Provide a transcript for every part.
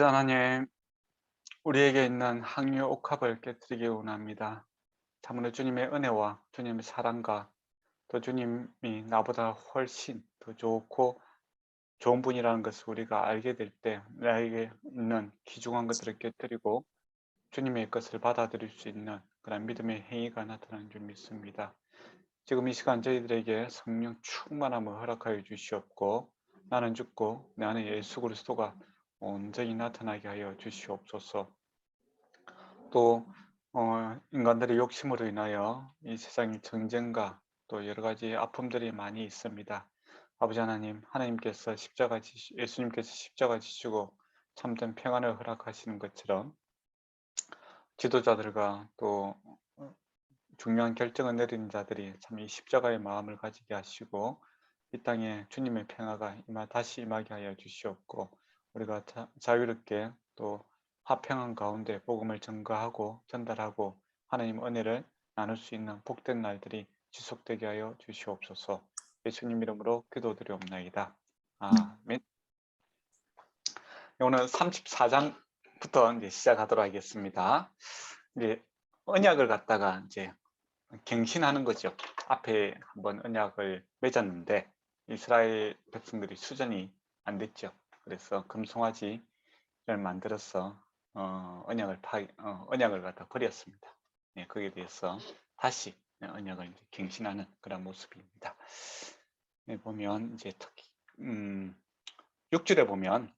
하나님, 우리에게 있는 항유 옥합을 깨뜨리기 원합니다. 참으로 주님의 은혜와 주님의 사랑과 또 주님이 나보다 훨씬 더 좋고 좋은 분이라는 것을 우리가 알게 될 때 나에게 있는 귀중한 것들을 깨뜨리고 주님의 것을 받아들일 수 있는 그런 믿음의 행위가 나타나는 줄 믿습니다. 지금 이 시간 저희들에게 성령 충만함을 허락하여 주시옵고 나는 죽고 내 안에 예수 그리스도가 온전히 나타나게 하여 주시옵소서. 또 인간들의 욕심으로 인하여 이 세상의 정쟁과 또 여러 가지 아픔들이 많이 있습니다. 아버지 하나님, 예수님께서 십자가 지시고 참된 평안을 허락하시는 것처럼 지도자들과 또 중요한 결정을 내리는 자들이 참 이 십자가의 마음을 가지게 하시고 이 땅에 주님의 평화가 다시 임하게 하여 주시옵고 우리가 자유롭게 또 화평한 가운데 복음을 전가하고 전달하고 하나님 은혜를 나눌 수 있는 복된 날들이 지속되게 하여 주시옵소서. 예수님 이름으로 기도드리옵나이다. 아멘. 오늘 34장부터 이제 시작하도록 하겠습니다. 이제 언약을 갖다가 이제 갱신하는 거죠. 앞에 한번 언약을 맺었는데 이스라엘 백성들이 수전이 안 됐죠. 그래서 금송아지를 만들어서 언약을 갖다 버렸습니다. 네, 거기에 대해서 다시 언약을 이제 갱신하는 그런 모습입니다. 네, 보면 이제 특히 6절에 보면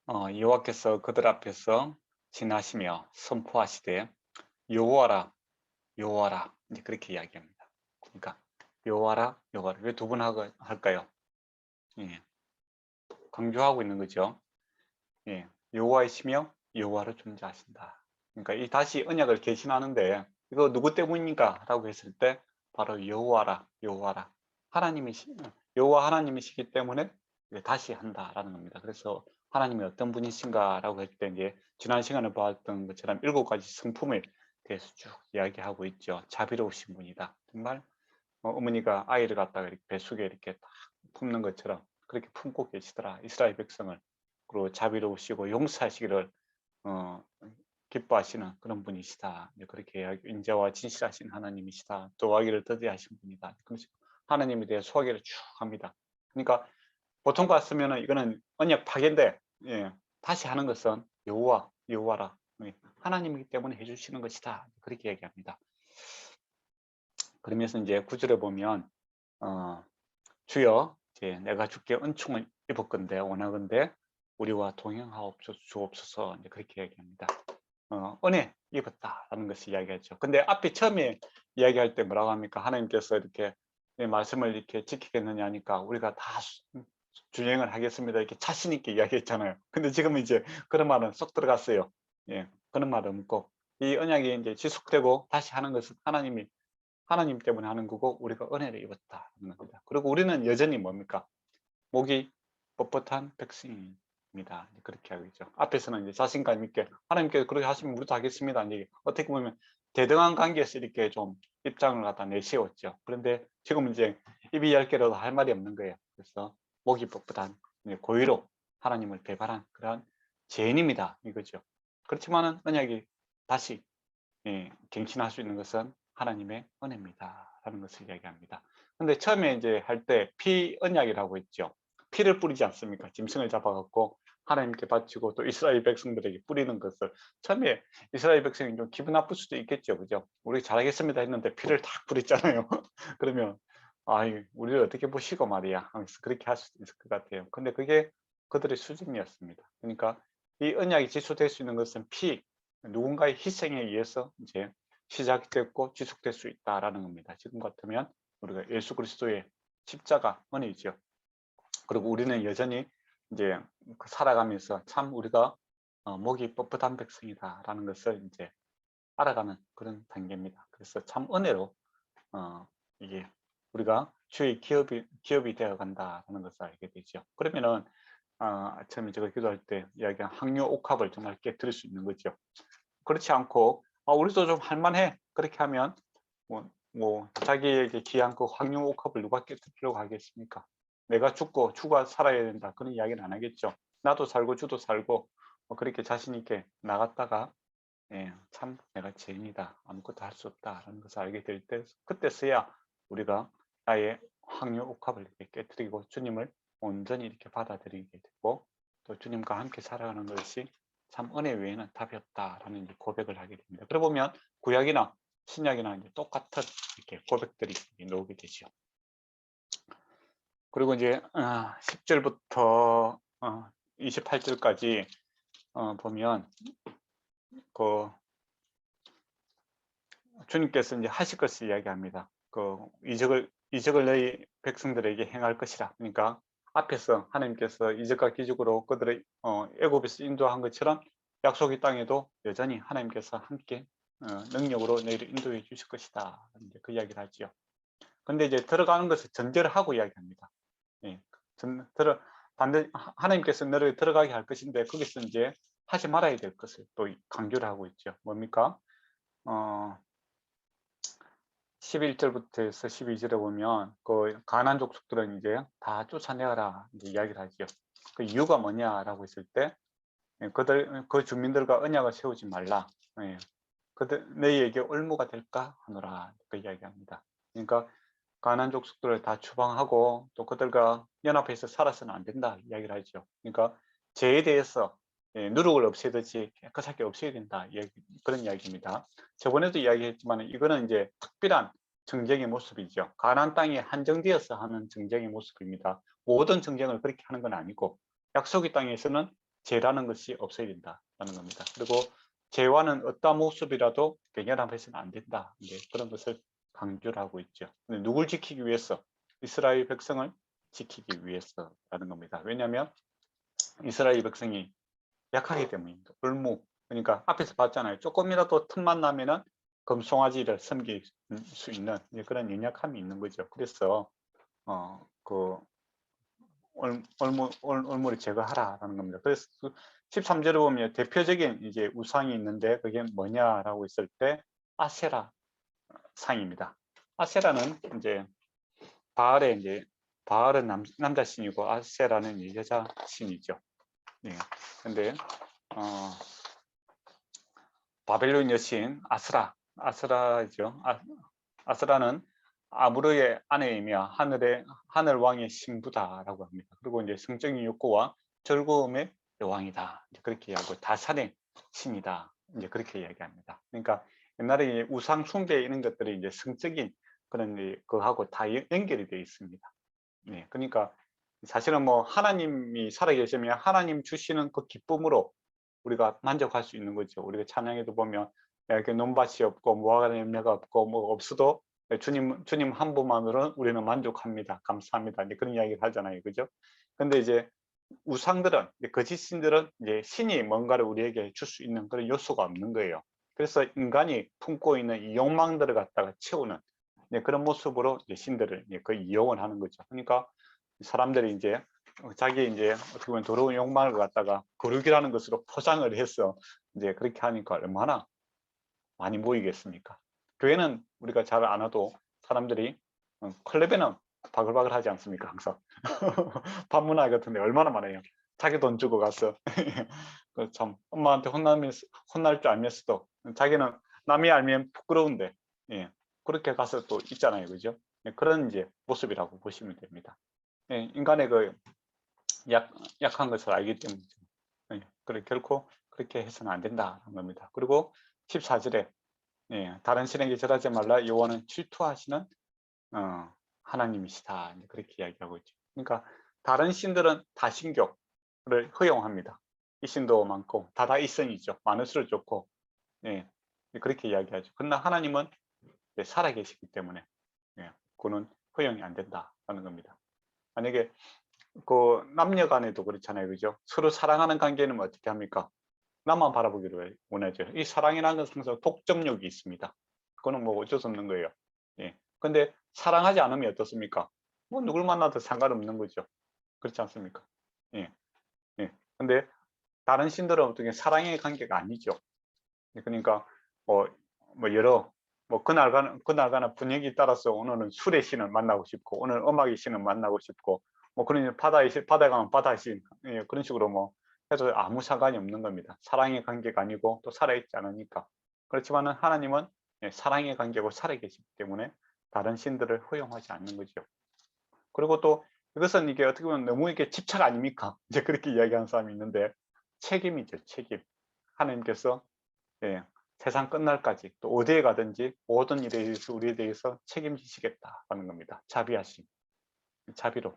여호와께서 그들 앞에서 지나시며 선포하시되 여호와라 여호와라 이제 그렇게 이야기합니다. 그러니까 여호와라 여호와라 왜 두 번 할까요? 예, 강조하고 있는 거죠. 예, 여호와이시며 여호와로 존재하신다. 그러니까 이 다시 언약을 개신하는데 이거 누구 때문인가 라고 했을 때 바로 여호와라 여호와라 여호와 하나님이시기 때문에 다시 한다라는 겁니다. 그래서 하나님이 어떤 분이신가 라고 했을 때 이제 지난 시간에 보았던 것처럼 7가지 성품을 대해서 쭉 이야기하고 있죠. 자비로우신 분이다. 정말 어머니가 아이를 갖다가 이렇게 뱃속에 이렇게 딱 품는 것처럼 그렇게 품고 계시더라. 이스라엘 백성을. 그리고 자비로우시고 용서하시기를 기뻐하시는 그런 분이시다. 그렇게 인자와 진실하신 하나님이시다. 좋아하기를 더디하신 분이다. 그래서 하나님에 대해 소화기를 쭉 합니다. 그러니까 보통 같으면 이거는 언약 파괴인데 예, 다시 하는 것은 여호와라 하나님이기 때문에 해주시는 것이다. 그렇게 얘기합니다. 그러면서 이제 9절에 보면 주여 이제 내가 주께 은총을 입었건대 원하건대 우리와 동행하옵소서 이제 그렇게 얘기합니다. 은혜 입었다라는 것을 이야기하죠. 근데 앞에 처음에 이야기할 때 뭐라고 합니까? 하나님께서 이렇게 내 말씀을 이렇게 지키겠느냐 하니까 우리가 다 주행을 하겠습니다. 이렇게 자신 있게 이야기했잖아요. 근데 지금 이제 그런 말은 쏙 들어갔어요. 예, 그런 말은 없고 이 언약이 이제 지속되고 다시 하는 것은 하나님 때문에 하는 거고 우리가 은혜를 입었다는 겁니다. 그리고 우리는 여전히 뭡니까? 목이 뻣뻣한 백성입니다. 그렇게 하고 있죠. 앞에서는 이제 자신감 있게 하나님께서 그렇게 하시면 우리도 하겠습니다. 이제 어떻게 보면 대등한 관계에서 이렇게 좀 입장을 갖다 내세웠죠. 그런데 지금 이제 입이 10개라도 할 말이 없는 거예요. 그래서 목이 뻣뻣한 고의로 하나님을 배반한 그런 죄인입니다. 이거죠. 그렇지만은 언약이 다시 갱신할 수 있는 것은 하나님의 은혜입니다. 라는 것을 이야기합니다. 근데 처음에 이제 할 때 피 언약이라고 했죠. 피를 뿌리지 않습니까? 짐승을 잡아갖고 하나님께 바치고 또 이스라엘 백성들에게 뿌리는 것을 처음에 이스라엘 백성이 좀 기분 나쁠 수도 있겠죠. 그죠? 우리 잘하겠습니다 했는데 피를 탁 뿌렸잖아요. 그러면 우리를 어떻게 보시고 말이야 하면서 그렇게 할 수도 있을 것 같아요. 근데 그게 그들의 수준이었습니다. 그러니까 이 언약이 지속될 수 있는 것은 누군가의 희생에 의해서 이제 시작됐고 지속될 수 있다라는 겁니다. 지금 같으면 우리가 예수 그리스도의 십자가 은혜죠. 그리고 우리는 여전히 이제 살아가면서 참 우리가 목이 뻣뻣한 백성이다라는 것을 이제 알아가는 그런 단계입니다. 그래서 참 은혜로 이게 우리가 주의 기업이 되어 간다는 것을 알게 되죠. 그러면은 처음에 제가 기도할 때 이야기한 항요 옥합을 정말 깨뜨릴 수 있는 거죠. 그렇지 않고 우리도 좀 할만해 그렇게 하면 자기에게 귀한 그 황룡 옥합을 누가 깨뜨리려고 하겠습니까? 내가 죽고 주가 살아야 된다 그런 이야기는 안 하겠죠. 나도 살고 주도 살고 뭐 그렇게 자신 있게 나갔다가 참 내가 죄인이다, 아무것도 할 수 없다라는 것을 알게 될 때, 그때서야 우리가 나의 확률 옥합을 이렇게 깨뜨리고 주님을 온전히 이렇게 받아들이게 되고, 또 주님과 함께 살아가는 것이 참 은혜 외에는 답이 없다라는 이제 고백을 하게 됩니다. 그러고 보면 구약이나 신약이나 이제 똑같은 이렇게 고백들이 나오게 되죠. 그리고 이제 10절부터 28절까지 보면 그 주님께서 이제 하실 것을 이야기합니다. 그 이적을 너희 백성들에게 행할 것이라. 그러니까 앞에서 하나님께서 이적과 기적으로 그들의 애굽에서 인도한 것처럼 약속의 땅에도 여전히 하나님께서 함께 능력으로 너희를 인도해 주실 것이다. 이제 그 이야기를 하지요. 근데 이제 들어가는 것을 전제를 하고 이야기합니다. 예, 반드시 하나님께서 너를 들어가게 할 것인데 거기서 이제 하지 말아야 될 것을 또 강조를 하고 있죠. 뭡니까? 11절부터 해서 12절에 보면 그 가나안 족속들은 이제 다 쫓아내라 이제 이야기를 하죠. 그 이유가 뭐냐라고 했을 때 그 주민들과 언약을 세우지 말라. 그들 너희에게 올무가 될까 하노라 그 이야기합니다. 그러니까 가나안 족속들을 다 추방하고 또 그들과 연합해서 살아서는 안 된다 이야기를 하죠. 그러니까 죄에 대해서 누룩을 없애듯이 깨끗하게 없애야 된다 그런 이야기입니다. 저번에도 이야기했지만 이거는 이제 특별한 정쟁의 모습이죠. 가나안 땅에 한정되어서 하는 정쟁의 모습입니다. 모든 정쟁을 그렇게 하는 건 아니고 약속의 땅에서는 죄라는 것이 없어야 된다는 겁니다. 그리고 죄와는 어떠한 모습이라도 연합해서는 안 된다. 그런 것을 강조를 하고 있죠. 근데 누굴 지키기 위해서? 이스라엘 백성을 지키기 위해서라는 겁니다. 왜냐하면 이스라엘 백성이 약하기 때문입니다. 올무. 그러니까 앞에서 봤잖아요. 조금이라도 틈만 나면은 금송아지를 섬길 수 있는 그런 연약함이 있는 거죠. 그래서 그 올무를 제거하라라는 겁니다. 그래서 13절에 보면 대표적인 이제 우상이 있는데 그게 뭐냐라고 했을 때 아세라 상입니다. 아세라는 이제 바알은 남자 신이고 아세라는 여자 신이죠. 근데 바벨론 여신 아스라죠. 아스라는 아무르의 아내이며 하늘 왕의 신부다라고 합니다. 그리고 이제 성적인 욕구와 즐거움의 여왕이다. 그렇게 이야기하고 다산의 신이다. 이제 그렇게 이야기합니다. 그러니까 옛날에 우상 숭배 이런 것들이 이제 성적인 그런 그하고 다 연결이 되어 있습니다. 그러니까 사실은 뭐 하나님이 살아계시면 하나님 주시는 그 기쁨으로 우리가 만족할 수 있는 거죠. 우리가 찬양에도 보면 이렇게 논밭이 없고 무화과 열매가 없고 뭐 없어도 주님 한 분만으로는 우리는 만족합니다. 감사합니다. 이제 그런 이야기를 하잖아요. 그죠? 근데 이제 우상들은 거짓 신들은 이제 신이 뭔가를 우리에게 줄 수 있는 그런 요소가 없는 거예요. 그래서 인간이 품고 있는 이 욕망들을 갖다가 채우는 그런 모습으로 이제 신들을 그 이용을 하는 거죠. 그러니까 사람들이 이제 자기 이제 어떻게 보면 더러운 욕망을 갖다가 거룩이라는 것으로 포장을 해서 이제 그렇게 하니까 얼마나 많이 모이겠습니까? 교회는 우리가 잘 안 와도 사람들이 클럽에는 바글바글 하지 않습니까? 항상 반문화 같은데 얼마나 많아요. 자기 돈 주고 가서 참 엄마한테 혼날 줄 알면서도 자기는 남이 알면 부끄러운데 그렇게 가서 또 있잖아요. 그죠? 그런 이제 모습이라고 보시면 됩니다. 인간의 그 약한 것을 알기 때문에 결코 그렇게 해서는 안 된다는 겁니다. 그리고 14절에 다른 신에게 절하지 말라 여호와는 질투하시는 하나님이시다 그렇게 이야기하고 있죠. 그러니까 다른 신들은 다신교를 허용합니다. 이 신도 많고 다다이성이죠. 많을수록 좋고 그렇게 이야기하죠. 그러나 하나님은 살아계시기 때문에 그는 허용이 안 된다는 겁니다. 만약에 그 남녀 간에도 그렇잖아요. 그죠? 서로 사랑하는 관계는 어떻게 합니까? 나만 바라보기를 원하죠. 이 사랑이라는 것은 항상 독점력이 있습니다. 그거는 뭐 어쩔 수 없는 거예요. 근데 사랑하지 않으면 어떻습니까? 뭐 누굴 만나도 상관없는 거죠. 그렇지 않습니까? 근데 다른 신들은 어떻게 사랑의 관계가 아니죠. 그러니까 뭐 여러 그날 가는 분위기 따라서 오늘은 술의 신을 만나고 싶고 오늘 음악의 신을 만나고 싶고 뭐 그런 바다에 가면 바다신 예, 그런 식으로 뭐 해도 아무 상관이 없는 겁니다. 사랑의 관계가 아니고 또 살아있지 않으니까. 그렇지만은 하나님은 예, 사랑의 관계고 살아계시기 때문에 다른 신들을 허용하지 않는 거죠. 그리고 또 이것은 이게 어떻게 보면 너무 이게 집착 아닙니까? 이제 그렇게 이야기하는 사람이 있는데 책임이죠, 책임. 하나님께서 예, 세상 끝날까지 또 어디에 가든지 모든 일에 대해서 우리에 대해서 책임지시겠다라는 겁니다. 자비하심, 자비로,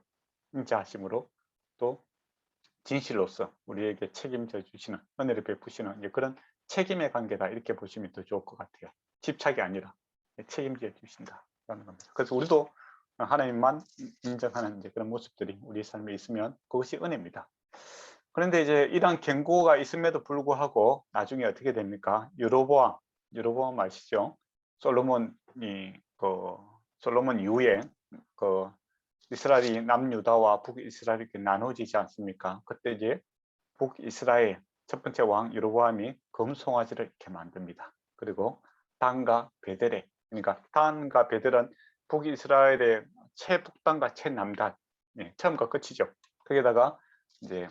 인자하심으로 또 진실로서 우리에게 책임져 주시는 은혜를 베푸시는 이제 그런 책임의 관계다 이렇게 보시면 더 좋을 것 같아요. 집착이 아니라 책임져 주신다라는 겁니다. 그래서 우리도 하나님만 인정하는 이제 그런 모습들이 우리 삶에 있으면 그것이 은혜입니다. 그런데 이제 이런 경고가 있음에도 불구하고 나중에 어떻게 됩니까? 여로보암 아시죠? 솔로몬 이후에 그 이스라엘이 남유다와 북이스라엘이 이렇게 나눠지지 않습니까? 그때 이제 북이스라엘 첫 번째 왕 여로보암이 금송아지를 이렇게 만듭니다. 그리고 단과 베델에, 그러니까 단과 베델은 북이스라엘의 최북단과 최남단, 네, 처음과 끝이죠. 거기다가 이제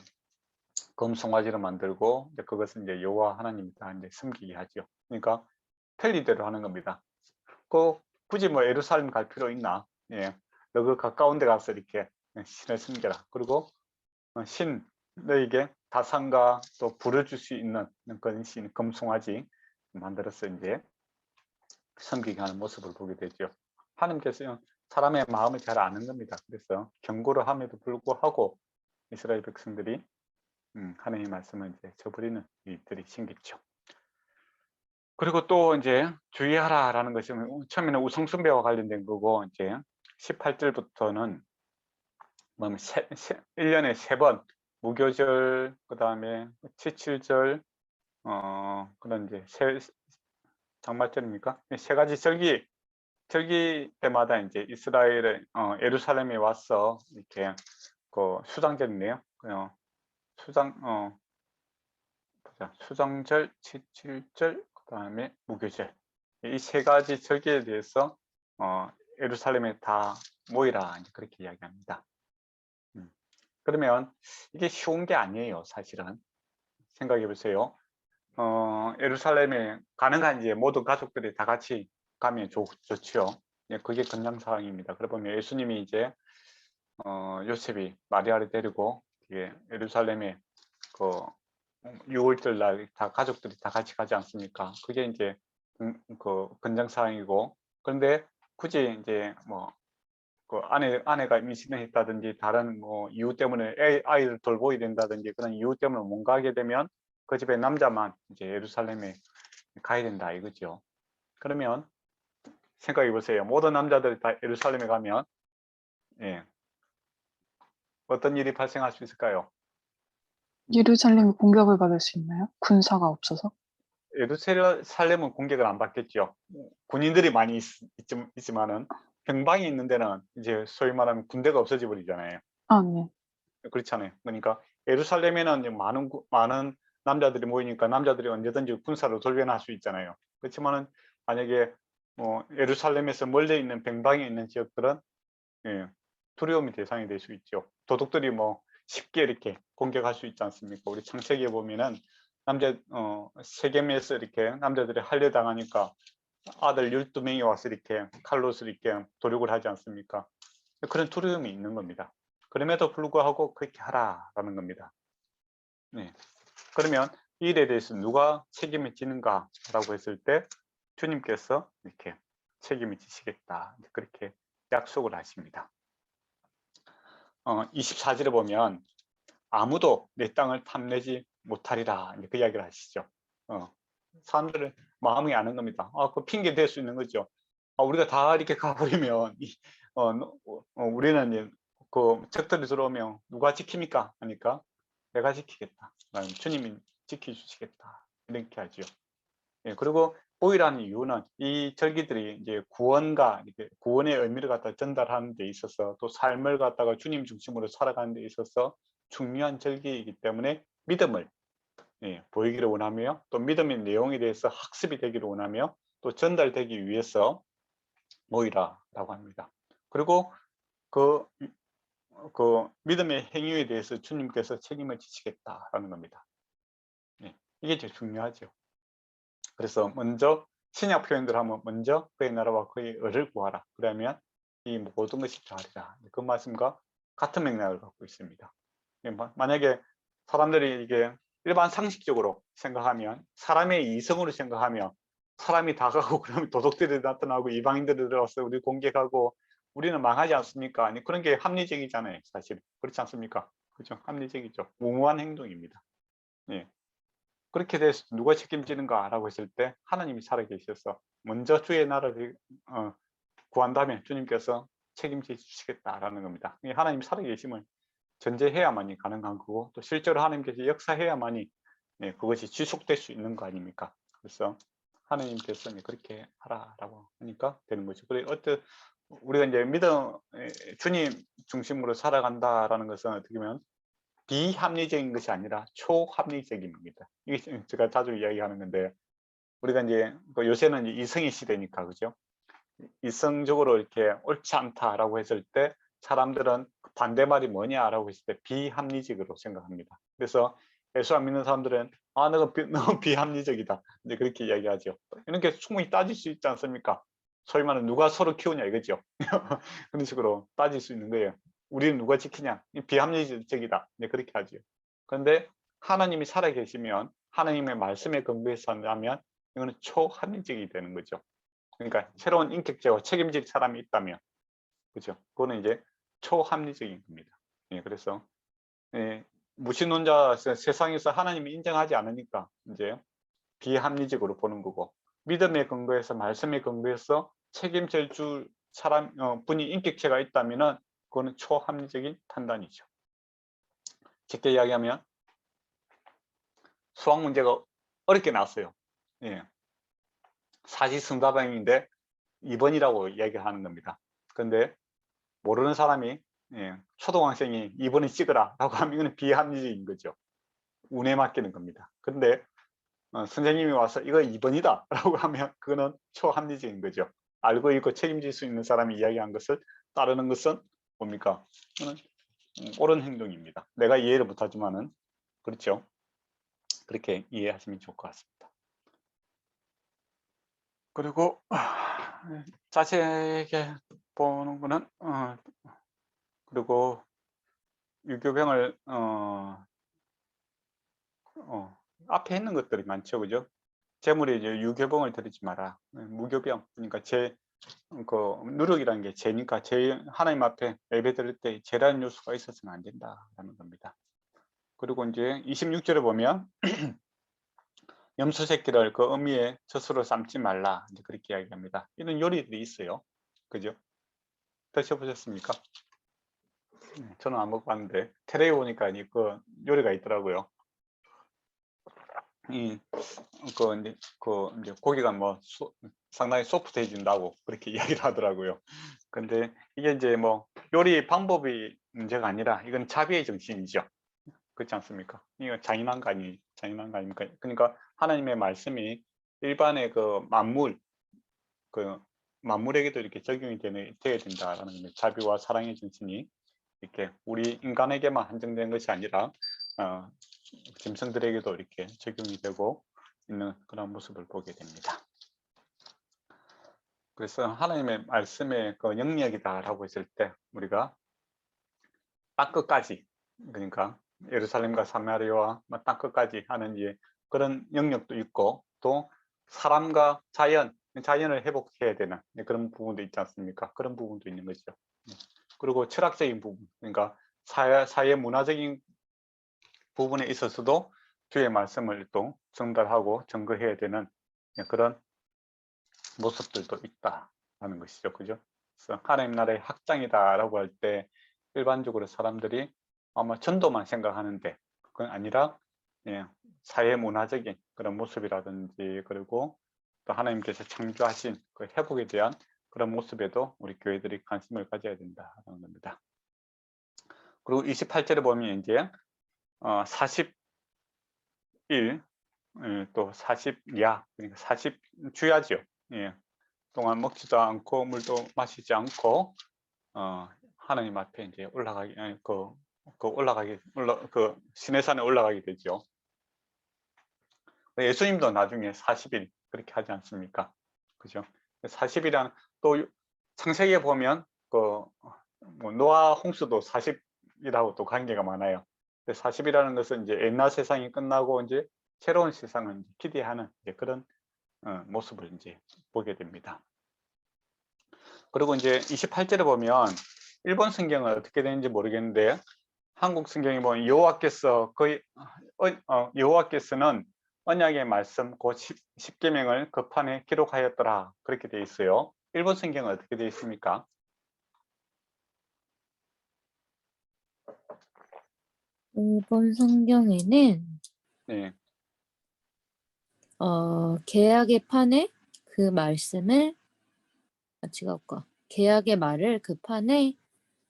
금송아지를 만들고 이제 그것은 이제 여호와 하나님이다 이제 섬기게 하죠. 그러니까 편리대로 하는 겁니다. 굳이 뭐 예루살렘 갈 필요 있나? 예, 너 그 가까운 데 가서 이렇게 신을 섬겨라. 그리고 신 너에게 다산과 또 불을 줄 수 있는 그런 신 금송아지 만들어서 이제 섬기게 하는 모습을 보게 되죠. 하나님께서는 사람의 마음을 잘 아는 겁니다. 그래서 경고를 함에도 불구하고 이스라엘 백성들이 하나님의 말씀을 이제 저버리는 일들이 생겼죠. 그리고 또 이제 주의하라라는 것이 처음에는 우상숭배와 관련된 거고 이제 18절부터는 뭐 1년에 3번 무교절 그다음에 칠칠절 그런 이제 장말절입니까? 3가지 절기 때마다 이제 이스라엘의 예루살렘에 와서 이렇게 그 수장절이네요. 수장절, 칠칠절, 그다음에 무교절 이 3가지 절기에 대해서 예루살렘에 다 모이라 이제 그렇게 이야기합니다. 그러면 이게 쉬운 게 아니에요, 사실은. 생각해 보세요. 예루살렘에 가능한 이제 모든 가족들이 다 같이 가면 좋죠. 그게 건강사항입니다. 그러다 보면 예수님이 이제 요셉이 마리아를 데리고 예루살렘에 그 6월절 날 다 가족들이 다 같이 가지 않습니까? 그게 이제 그 건강사항이고, 그런데 굳이 이제 뭐 그 아내가 임신을 했다든지 다른 뭐 이유 때문에 아이를 돌보야 된다든지 그런 이유 때문에 못 가게 되면 그 집에 남자만 이제 예루살렘에 가야 된다 이거죠. 그러면 생각해 보세요. 모든 남자들이 다 예루살렘에 가면 예, 어떤 일이 발생할 수 있을까요? 예루살렘이 공격을 받을 수 있나요? 군사가 없어서? 예루살렘은 공격을 안 받겠죠. 군인들이 많이 있지만은 병방이 있는 데는 이제 소위 말하면 군대가 없어져 버리잖아요. 아, 네. 그렇잖아요. 그러니까 예루살렘에는 많은 남자들이 모이니까 남자들이 언제든지 군사로 돌변할 수 있잖아요. 그렇지만은 만약에 뭐 예루살렘에서 멀리 있는 병방에 있는 지역들은 예, 두려움의 대상이 될 수 있죠. 도둑들이 뭐 쉽게 이렇게 공격할 수 있지 않습니까? 우리 창세기에 보면은 세겜에서 이렇게 남자들이 할례당하니까 아들 12명이 와서 이렇게 칼로스 이렇게 도륙을 하지 않습니까? 그런 두려움이 있는 겁니다. 그럼에도 불구하고 그렇게 하라라는 겁니다. 네. 그러면 이 일에 대해서 누가 책임을 지는가라고 했을 때 주님께서 이렇게 책임을 지시겠다 그렇게 약속을 하십니다. 24절에 보면 아무도 내 땅을 탐내지 못하리라 그 이야기를 하시죠. 사람들은 마음이 아는 겁니다. 그 핑계 댈 수 있는 거죠. 우리가 다 이렇게 가버리면 우리는 그 적들이 들어오면 누가 지킵니까? 하니까 내가 지키겠다. 주님이 지켜주시겠다. 이렇게 하죠. 예, 그리고 보이라는 이유는 이 절기들이 이제 구원의 의미를 갖다 전달하는 데 있어서 또 삶을 갖다가 주님 중심으로 살아가는 데 있어서 중요한 절기이기 때문에 믿음을 보이기를 원하며 또 믿음의 내용에 대해서 학습이 되기를 원하며 또 전달되기 위해서 모이라라고 합니다. 그리고 그 그 믿음의 행위에 대해서 주님께서 책임을 지시겠다라는 겁니다. 예, 이게 제일 중요하죠. 그래서 먼저 신약 표현들 하면 먼저 그의 나라와 그의 의를 구하라. 그러면 이 모든 것이 더하리라. 그 말씀과 같은 맥락을 갖고 있습니다. 만약에 사람들이 이게 일반 상식적으로 생각하면, 사람의 이성으로 생각하면, 사람이 다 가고 그러면 도둑들이 나타나고 이방인들이 들어와서 우리 공격하고 우리는 망하지 않습니까? 아니, 그런 게 합리적이잖아요, 사실. 그렇지 않습니까? 그죠? 합리적이죠. 무모한 행동입니다. 예. 그렇게 돼서 누가 책임지는가라고 했을 때 하나님이 살아계셔서 먼저 주의 나라를 구한다면 주님께서 책임져 주시겠다라는 겁니다. 하나님이 살아계심을 전제해야만이 가능한 거고, 또 실제로 하나님께서 역사해야만이 그것이 지속될 수 있는 거 아닙니까? 그래서 하나님께서 그렇게 하라라고 하니까 되는 거죠. 그래, 우리가 이제 주님 중심으로 살아간다라는 것은 어떻게 보면 비합리적인 것이 아니라 초합리적인 겁니다. 이게 제가 자주 이야기하는 건데, 우리가 이제 요새는 이성의 시대니까, 그죠? 이성적으로 이렇게 옳지 않다라고 했을 때 사람들은 반대말이 뭐냐라고 했을 때 비합리적으로 생각합니다. 그래서 예수 안 믿는 사람들은 너가 너무 비합리적이다, 이제 그렇게 이야기하죠. 이렇게 충분히 따질 수 있지 않습니까? 소위 말하는 누가 서로 키우냐 이거죠. 그런 식으로 따질 수 있는 거예요. 우리는 누가 지키냐, 비합리적이다, 이제 그렇게 하죠. 그런데 하나님이 살아계시면, 하나님의 말씀에 근거해서 한다면 이거는 초합리적이 되는 거죠. 그러니까 새로운 인격체와 책임질 사람이 있다면, 그죠? 그거는 이제 초합리적인 겁니다. 예, 그래서 무신론자, 세상에서 하나님이 인정하지 않으니까 이제 비합리적으로 보는 거고, 믿음의 근거에서, 말씀의 근거에서 책임질 줄 사람 분이 인격체가 있다면은 그거는 초합리적인 판단이죠. 쉽게 이야기하면 수학 문제가 어렵게 나왔어요. 예. 사지승답형인데 2번이라고 이야기하는 겁니다. 그런데 모르는 사람이 초등학생이 2번을 찍으라 라고 하면 이건 비합리적인 거죠. 운에 맡기는 겁니다. 그런데 선생님이 와서 이거 2번이다 라고 하면 그거는 초합리적인 거죠. 알고 있고 책임질 수 있는 사람이 이야기한 것을 따르는 것은 뭡니까? 그거는 옳은 행동입니다. 내가 이해를 못하지만은, 그렇죠? 그렇게 이해하시면 좋을 것 같습니다. 그리고 자세하게 보는 거는 그리고 유교병을 앞에 있는 것들이 많죠, 그죠? 재물에 이제 유교병을 들이지 마라. 무교병, 그러니까 누력이라는 게 죄니까, 하나님 앞에 예배드릴 때 죄라는 요소가 있어서는 안 된다라는 겁니다. 그리고 이제 26절에 보면 염소 새끼를 그 어미의 젖으로 삶지 말라, 이제 그렇게 이야기합니다. 이런 요리들이 있어요, 그죠? 드셔보셨습니까? 저는 안 먹어봤는데 테레에 오니까 그 요리가 있더라고요. 이제 고기가 상당히 소프트해진다고 그렇게 이야기를 하더라고요. 근데 이게 이제 요리 방법이 문제가 아니라 이건 자비의 정신이죠. 그렇지 않습니까? 이거 잔인한 거 아닙니까? 그러니까 하나님의 말씀이 일반의 만물에게도 이렇게 적용이 되어야 된다라는 자비와 사랑의 정신이 이렇게 우리 인간에게만 한정된 것이 아니라 짐승들에게도 이렇게 적용이 되고 있는 그런 모습을 보게 됩니다. 그래서 하나님의 말씀의 영역이다라고 했을 때 우리가 땅끝까지, 그러니까 예루살렘과 사마리아와 땅끝까지 하는 그런 영역도 있고, 또 사람과 자연을 회복해야 되는 그런 부분도 있지 않습니까? 그런 부분도 있는 거죠. 그리고 철학적인 부분, 그러니까 사회 문화적인 부분에 있어서도 주의 말씀을 또 전달하고 증거해야 되는 그런 모습들도 있다라는 것이죠. 그죠? 그래서 하나님 나라의 확장이다라고 할 때 일반적으로 사람들이 아마 전도만 생각하는데 그건 아니라 사회 문화적인 그런 모습이라든지, 그리고 또 하나님께서 창조하신 그 회복에 대한 그런 모습에도 우리 교회들이 관심을 가져야 된다는 겁니다. 그리고 28절에 보면 이제 40일 또 40야, 그러니까 40주야죠. 동안 먹지도 않고 물도 마시지 않고 하나님 앞에 이제 올라가기 그 시내산에 올라가게 되죠. 예수님도 나중에 40일 그렇게 하지 않습니까? 그죠? 40이라는 또 창세기에 보면 뭐 노아 홍수도 40이라고 또 관계가 많아요. 40이라는 것은 이제 옛날 세상이 끝나고 이제 새로운 세상을 기대하는 이제 그런 모습을 이제 보게 됩니다. 그리고 이제 28절에 보면 일본 성경은 어떻게 되는지 모르겠는데 한국 성경에 보면 여호와께서 여호와께서는 언약의 말씀 곧 십계명을 그 판에 기록하였더라 그렇게 되어 있어요. 일본 성경은 어떻게 되어 있습니까? 일본 성경에는 네. 계약의 판에 그 말씀을 계약의 말을 그 판에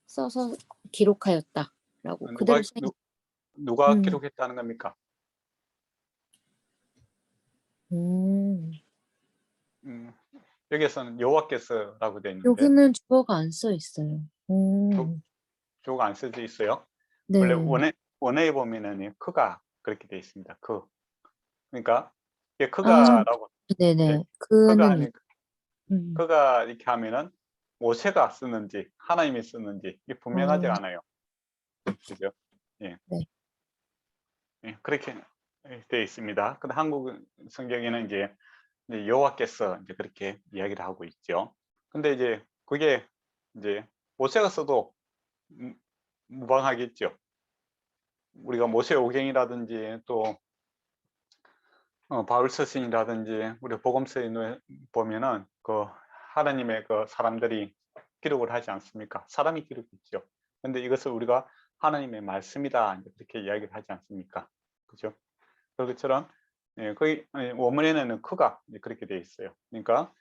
써서 기록하였다라고 그대로 써 있- 누가 음. 기록했다는 겁니까? 음. 여기에서는 여호와께서라고 되어 있는데 여기는 주어가 안 써 있어요. 주어가 안 써져 있어요. 네. 원래 원어에 보면은 크가 그렇게 되어 있습니다. 그러니까 이게 크가라고 네네. 예, 그는 하니까 음. 그가 이렇게 하면은 모세가 쓰는지 하나님이 쓰는지 이게 분명하지 않아요. 그죠? 예. 네. 예, 그렇게 되어 있습니다. 근데 한국 성경에는 이제 여호와께서 이제 그렇게 이야기를 하고 있죠. 근데 이제 그게 이제 모세가 써도 무방하겠죠. 우리가 모세오경이라든지 또 바울 서신이라든지 우리 복음서에 보면은 그 하나님의 그 사람들이 기록을 하지 않습니까? 사람이 기록했죠. 근데 이것을 우리가 하나님의 말씀이다 이제 그렇게 이야기를 하지 않습니까? 그죠? 그것처럼 거기 원문에는 크가 그렇게 되어 있어요. 그러니까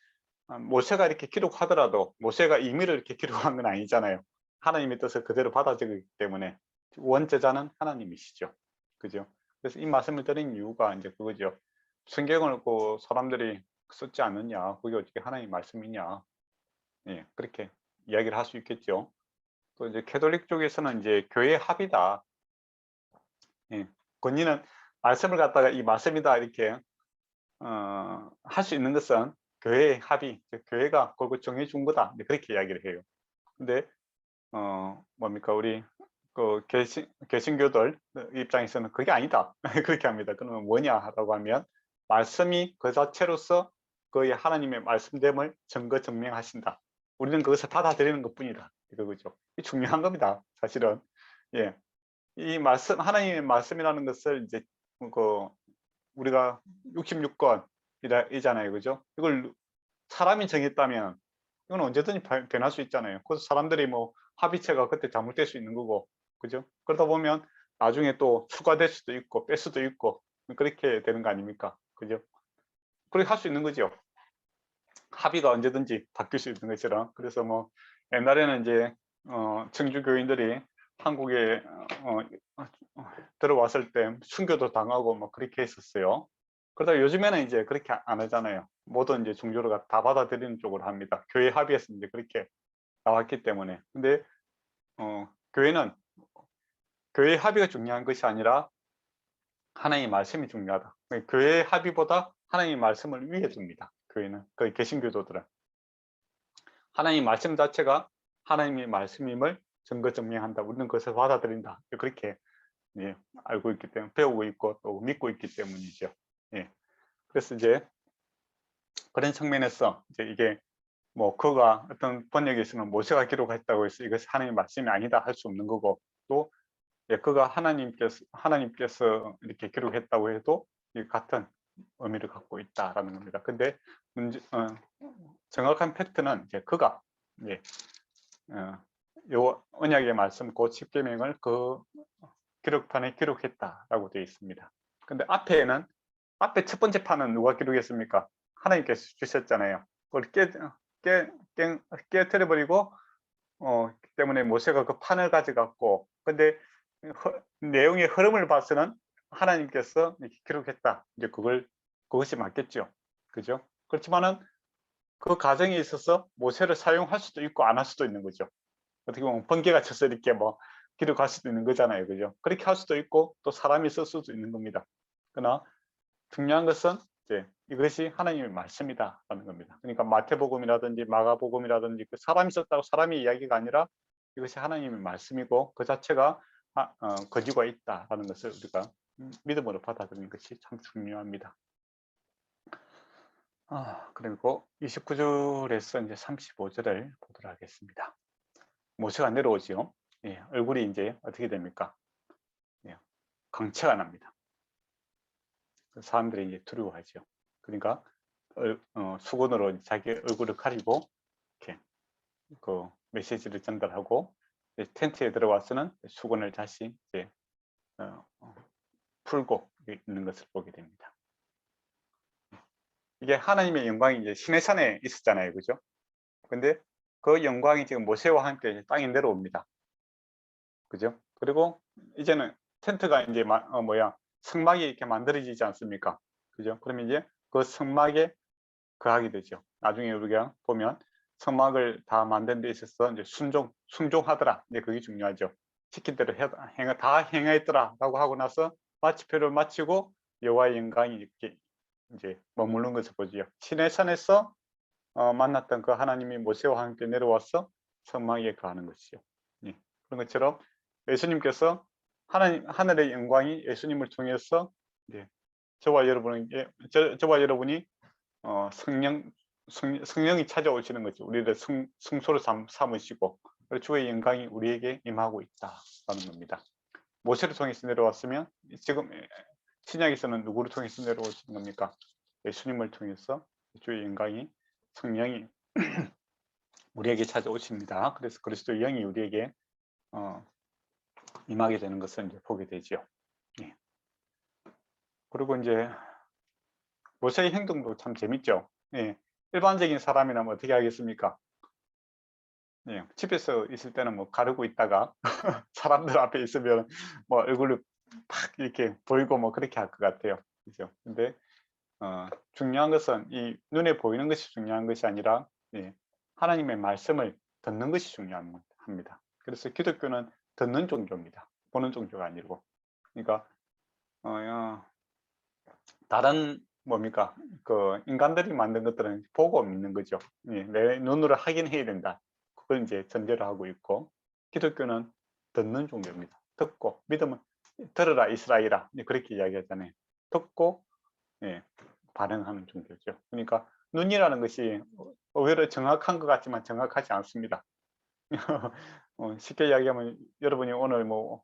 모세가 이렇게 기록하더라도 모세가 임의로 이렇게 기록한 건 아니잖아요. 하나님의 뜻을 그대로 받아들이기 때문에 원제자는 하나님이시죠. 그죠? 그래서 이 말씀을 드린 이유가 이제 그거죠. 성경을 사람들이 썼지 않느냐, 그게 어떻게 하나님 말씀이냐, 예, 그렇게 이야기를 할 수 있겠죠. 또 이제 캐톨릭 쪽에서는 이제 교회 합이다. 예, 권위는 말씀을 갖다가 이 말씀이다 이렇게 할 수 있는 것은 교회의 합의, 교회가 그걸 정해준 거다. 그렇게 이야기를 해요. 근데 뭡니까 우리 그 개신교들 입장에서는 그게 아니다. 그렇게 합니다. 그러면 뭐냐라고 하면 말씀이 그 자체로서 그의 하나님의 말씀됨을 증거 증명하신다. 우리는 그것을 받아들이는 것뿐이다. 이거죠. 이 중요한 겁니다. 사실은 예, 이 말씀 하나님의 말씀이라는 것을 이제 그 우리가 66권이잖아요, 그죠? 이걸 사람이 정했다면 이건 언제든지 변할 수 있잖아요. 그래서 사람들이 뭐 합의체가 그때 잘못될 수 있는 거고, 그죠? 그러다 보면 나중에 또 추가될 수도 있고 뺄 수도 있고 그렇게 되는 거 아닙니까? 그죠? 그렇게 할 수 있는 거죠. 합의가 언제든지 바뀔 수 있는 것처럼. 그래서 뭐 옛날에는 이제 청주 교인들이 한국에 들어왔을 때 순교도 당하고 뭐 그렇게 했었어요. 그러다 요즘에는 이제 그렇게 안 하잖아요. 모든 이제 종교를 다 받아들이는 쪽으로 합니다. 교회 합의에서 이제 그렇게 나왔기 때문에. 근데 교회는 교회 합의가 중요한 것이 아니라 하나님의 말씀이 중요하다. 교회 합의보다 하나님의 말씀을 위에 둡니다. 교회는 거의 개신교도들은 하나님의 말씀 자체가 하나님의 말씀임을 증거 증명한다. 우리는 그것을 받아들인다. 그렇게 예, 알고 있기 때문에 배우고 있고 또 믿고 있기 때문이죠. 예. 그래서 이제 그런 측면에서 이제 이게 뭐 그가 어떤 번역에 있으면 모세가 기록했다고 해서 이것이 하나님의 말씀이 아니다 할 수 없는 거고 또 예, 그가 하나님께서 이렇게 기록했다고 해도 같은 의미를 갖고 있다라는 겁니다. 근데 정확한 팩트는 이제 그가 예, 요 언약의 말씀 곧 십계명을 그 기록판에 기록했다라고 되어 있습니다. 근데 앞에 첫 번째 판은 누가 기록했습니까? 하나님께서 주셨잖아요. 그걸 깨뜨려버리고 때문에 모세가 그 판을 가져갔고 근데 내용의 흐름을 봐서는 하나님께서 이렇게 기록했다. 이제 그것이 맞겠죠. 그죠? 그렇지만은 그 과정에 있어서 모세를 사용할 수도 있고 안 할 수도 있는 거죠. 어떻게 보면 번개가 쳐서 이렇게 뭐 길을 갈 수도 있는 거잖아요. 그죠? 그렇게 할 수도 있고 또 사람이 쓸 수도 있는 겁니다. 그러나 중요한 것은 이제 이것이 하나님의 말씀이다라는 겁니다. 그러니까 마태복음이라든지 마가복음이라든지 그 사람이 썼다고 사람의 이야기가 아니라 이것이 하나님의 말씀이고 그 자체가 거지가 있다라는 것을 우리가 믿음으로 받아들이는 것이 참 중요합니다. 그리고 29절에서 이제 35절을 보도록 하겠습니다. 모세가 내려오지요. 예, 얼굴이 이제 어떻게 됩니까? 예, 광채가 납니다. 사람들이 이제 두려워하죠. 그러니까 수건으로 자기 얼굴을 가리고 이렇게 그 메시지를 전달하고 텐트에 들어와서는 수건을 다시 이제 풀고 있는 것을 보게 됩니다. 이게 하나님의 영광이 이제 시내산에 있었잖아요, 그죠? 근데 그 영광이 지금 모세와 함께 땅에 내려옵니다. 그죠? 그리고 이제는 텐트가 이제 성막이 이렇게 만들어지지 않습니까? 그죠? 그러면 이제 그 성막에 거하게 되죠. 나중에 우리가 보면 성막을 다 만든 데 있어서 이제 순종하더라. 이제 그게 중요하죠. 시킨 대로 다 행했더라라고 하고 나서 마치표를 마치고 여호와의 영광이 이렇게 이제 머무는 것을 보지요. 시내산에서 만났던 그 하나님이 모세와 함께 내려와서 성막에 거하는 것이죠. 예. 그런 것처럼 예수님께서 하늘의 영광이 예수님을 통해서 이제 저와 여러분이 성령이 찾아오시는 거죠. 우리를 성소로 삼으시고 주의 영광이 우리에게 임하고 있다라는 겁니다. 모세를 통해서 내려왔으면 지금 신약에서는 누구를 통해서 내려오시는 겁니까? 예수님을 통해서 주의 영광이 성령이 우리에게 찾아오십니다. 그래서 그리스도의 영이 우리에게 임하게 되는 것을 이제 보게 되죠. 예. 그리고 이제 모세의 행동도 참 재밌죠. 예. 일반적인 사람이라면 어떻게 하겠습니까? 예. 집에서 있을 때는 뭐 가르고 있다가 사람들 앞에 있으면 뭐 얼굴을 팍 이렇게 보이고 뭐 그렇게 할 것 같아요. 그죠? 근데 중요한 것은 이 눈에 보이는 것이 중요한 것이 아니라 예. 하나님의 말씀을 듣는 것이 중요합니다. 그래서 기독교는 듣는 종교입니다. 보는 종교가 아니고. 그러니까 다른 뭡니까? 그 인간들이 만든 것들은 보고 믿는 거죠. 예, 내 눈으로 확인해야 된다. 그걸 이제 전제로 하고 있고, 기독교는 듣는 종교입니다. 듣고 믿음은 들으라 이스라엘아, 그렇게 이야기하잖아요. 듣고 예, 반응하는 종교죠. 그러니까 눈이라는 것이 오히려 정확한 것 같지만 정확하지 않습니다. 쉽게 이야기하면 여러분이 오늘 뭐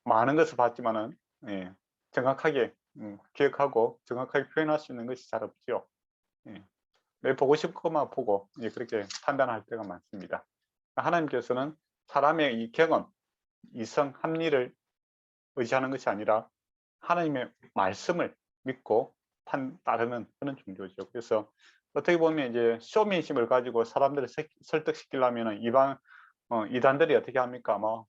많은 것을 봤지만은 예, 정확하게 기억하고 정확하게 표현할 수 있는 것이 잘 없죠. 예, 내 보고 싶은 것만 보고 예, 그렇게 판단할 때가 많습니다. 하나님께서는 사람의 이 경험, 이성, 합리를 의지하는 것이 아니라 하나님의 말씀을 믿고 따르는 그런 종교죠. 그래서 어떻게 보면 이제 쇼민심을 가지고 사람들을 설득시키려면 이단들이 어떻게 합니까? 뭐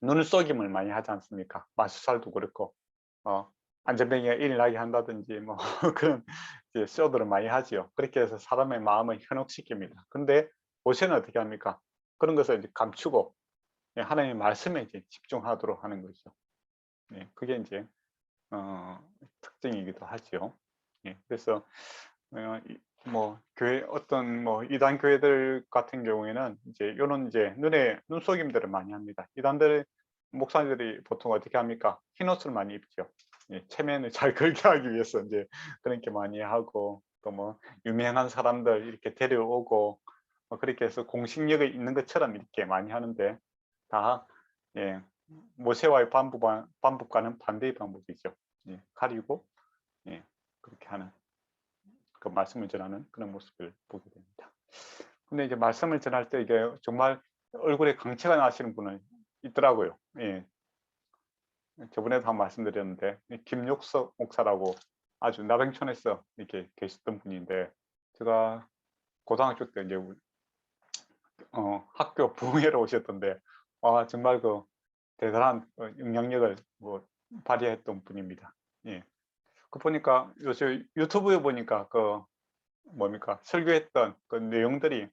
눈속임을 많이 하지 않습니까? 마술사도 그렇고 안전뱅이가 일어나게 한다든지 뭐 그런 이제 쇼들을 많이 하지요. 그렇게 해서 사람의 마음을 현혹시킵니다. 근데 모세는 어떻게 합니까? 그런 것을 이제 감추고 하나님의 말씀에 이제 집중하도록 하는 거죠. 네, 그게 이제 특징이기도 하죠. 예, 그래서 뭐 교회 어떤 뭐 이단 교회들 같은 경우에는 이제 이런 이제 눈속임들을 많이 합니다. 이단들 목사님들이 보통 어떻게 합니까? 흰 옷을 많이 입죠. 예, 체면을 잘 걸게 하기 위해서 이제 그렇게 많이 하고 또 뭐 유명한 사람들 이렇게 데려오고 뭐 그렇게 해서 공식력이 있는 것처럼 이렇게 많이 하는데 다 예, 모세와의 반복과는 반대의 방법이죠. 예, 가리고 예, 그렇게 하는 그 말씀을 전하는 그런 모습을 보게 됩니다. 근데 이제 말씀을 전할 때 이게 정말 얼굴에 광채가 나시는 분은 있더라고요. 예. 저번에도 한번 말씀드렸는데 김욕석 목사라고 아주 나병촌에서 이렇게 계셨던 분인데 제가 고등학교 때 이제 학교 부흥회로 오셨던데 정말 그 대단한 영향력을 발휘했던 분입니다. 예. 그 보니까 요새 유튜브에 보니까 그 뭡니까 설교했던 그 내용들이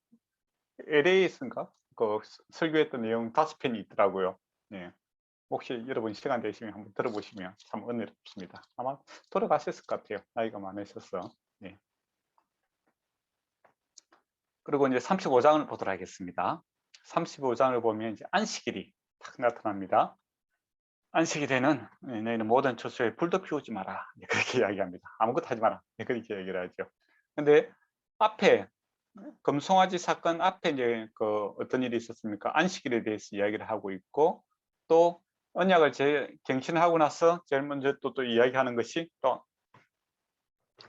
LA에서인가 그 그 설교했던 내용 5편이 있더라고요. 예. 혹시 여러분 시간 되시면 한번 들어보시면 참 은혜롭습니다. 아마 돌아가셨을 것 같아요. 나이가 많으셔서. 예. 그리고 이제 35장을 보도록 하겠습니다. 35장을 보면 이제 안식일이 딱 나타납니다. 안식일에는 너희는 모든 처소에 불도 피우지 마라. 그렇게 이야기합니다. 아무것도 하지 마라. 그렇게 얘기를 하죠. 근데 앞에 금송아지 사건 앞에 이제 그 어떤 일이 있었습니까? 안식일에 대해서 이야기를 하고 있고, 또 언약을 갱신하고 나서 제일 먼저 또 이야기하는 것이 또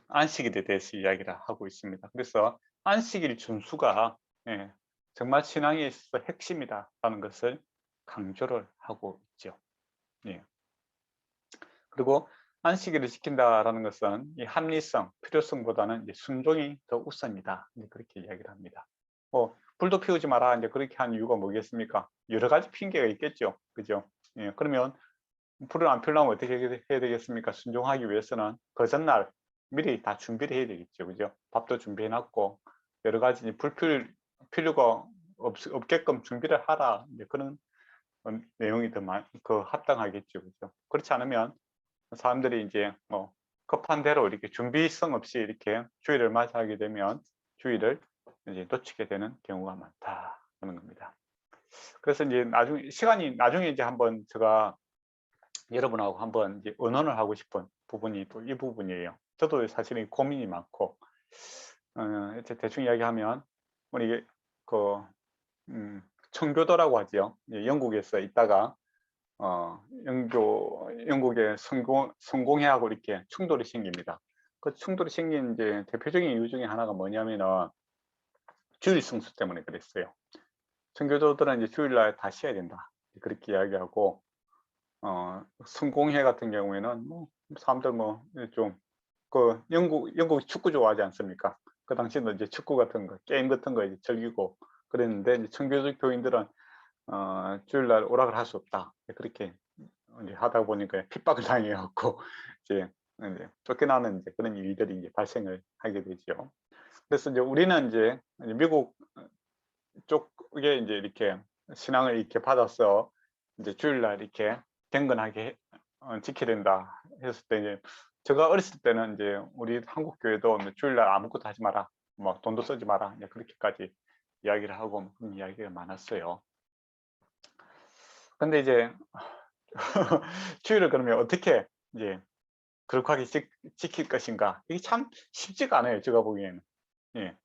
안식일에 대해서 이야기를 하고 있습니다. 그래서 안식일 준수가 정말 신앙에 있어서 핵심이다라는 것을 강조를 하고 있죠. 예. 그리고 안식일을 지킨다라는 것은 이 합리성, 필요성보다는 이제 순종이 더 우선이다. 그렇게 이야기를 합니다. 불도 피우지 마라. 이제 그렇게 한 이유가 뭐겠습니까? 여러 가지 핑계가 있겠죠. 그죠? 예, 그러면 불을 안 피우려면 어떻게 해야 되겠습니까? 순종하기 위해서는 그 전날 미리 다 준비를 해야 되겠죠. 그죠? 밥도 준비해 놨고, 여러 가지 불 피울 필요가 없게끔 준비를 하라. 이제 그런 내용이 더 합당하겠죠. 그죠? 그렇지 않으면 사람들이 이제 급한 대로 이렇게 준비성 없이 이렇게 주일을 맞이하게 되면 주일을 이제 놓치게 되는 경우가 많다는 겁니다. 그래서 이제 나중에 이제 한번 제가 여러분하고 한번 이제 의논을 하고 싶은 부분이 또 이 부분이에요. 저도 사실은 고민이 많고, 이제 대충 이야기하면 우리 그 청교도라고 하죠. 영국에서 있다가 영국의 성공회하고 이렇게 충돌이 생깁니다. 그 충돌이 생긴 이제 대표적인 이유 중에 하나가 뭐냐면은 주일 성수 때문에 그랬어요. 청교도들은 이제 주일날 다 쉬어야 된다. 그렇게 이야기하고, 성공회 같은 경우에는 뭐 사람들 영국 축구 좋아하지 않습니까? 그 당시에도 이제 축구 같은 거, 게임 같은 거 이제 즐기고 그랬는데, 이제 청교도 교인들은 주일날 오락을 할 수 없다. 그렇게 이제 하다 보니까 핍박을 당해갖고 이제 쫓겨나는 이제 그런 일들이 이제 발생을 하게 되죠. 그래서 이제 우리는 이제 미국 쪽에 이제 이렇게 신앙을 이렇게 받아서 이제 주일날 이렇게 경건하게 지켜야 된다 했을 때, 이제 제가 어렸을 때는 이제 우리 한국 교회도 주일날 아무것도 하지 마라, 뭐 돈도 쓰지 마라, 이제 그렇게까지 이야기를 하고 그런 이야기가 많았어요. 근데 이제 주일을 그러면 어떻게 이제 거룩하게 지킬 것인가, 이게 참 쉽지가 않아요, 제가 보기에는. 예.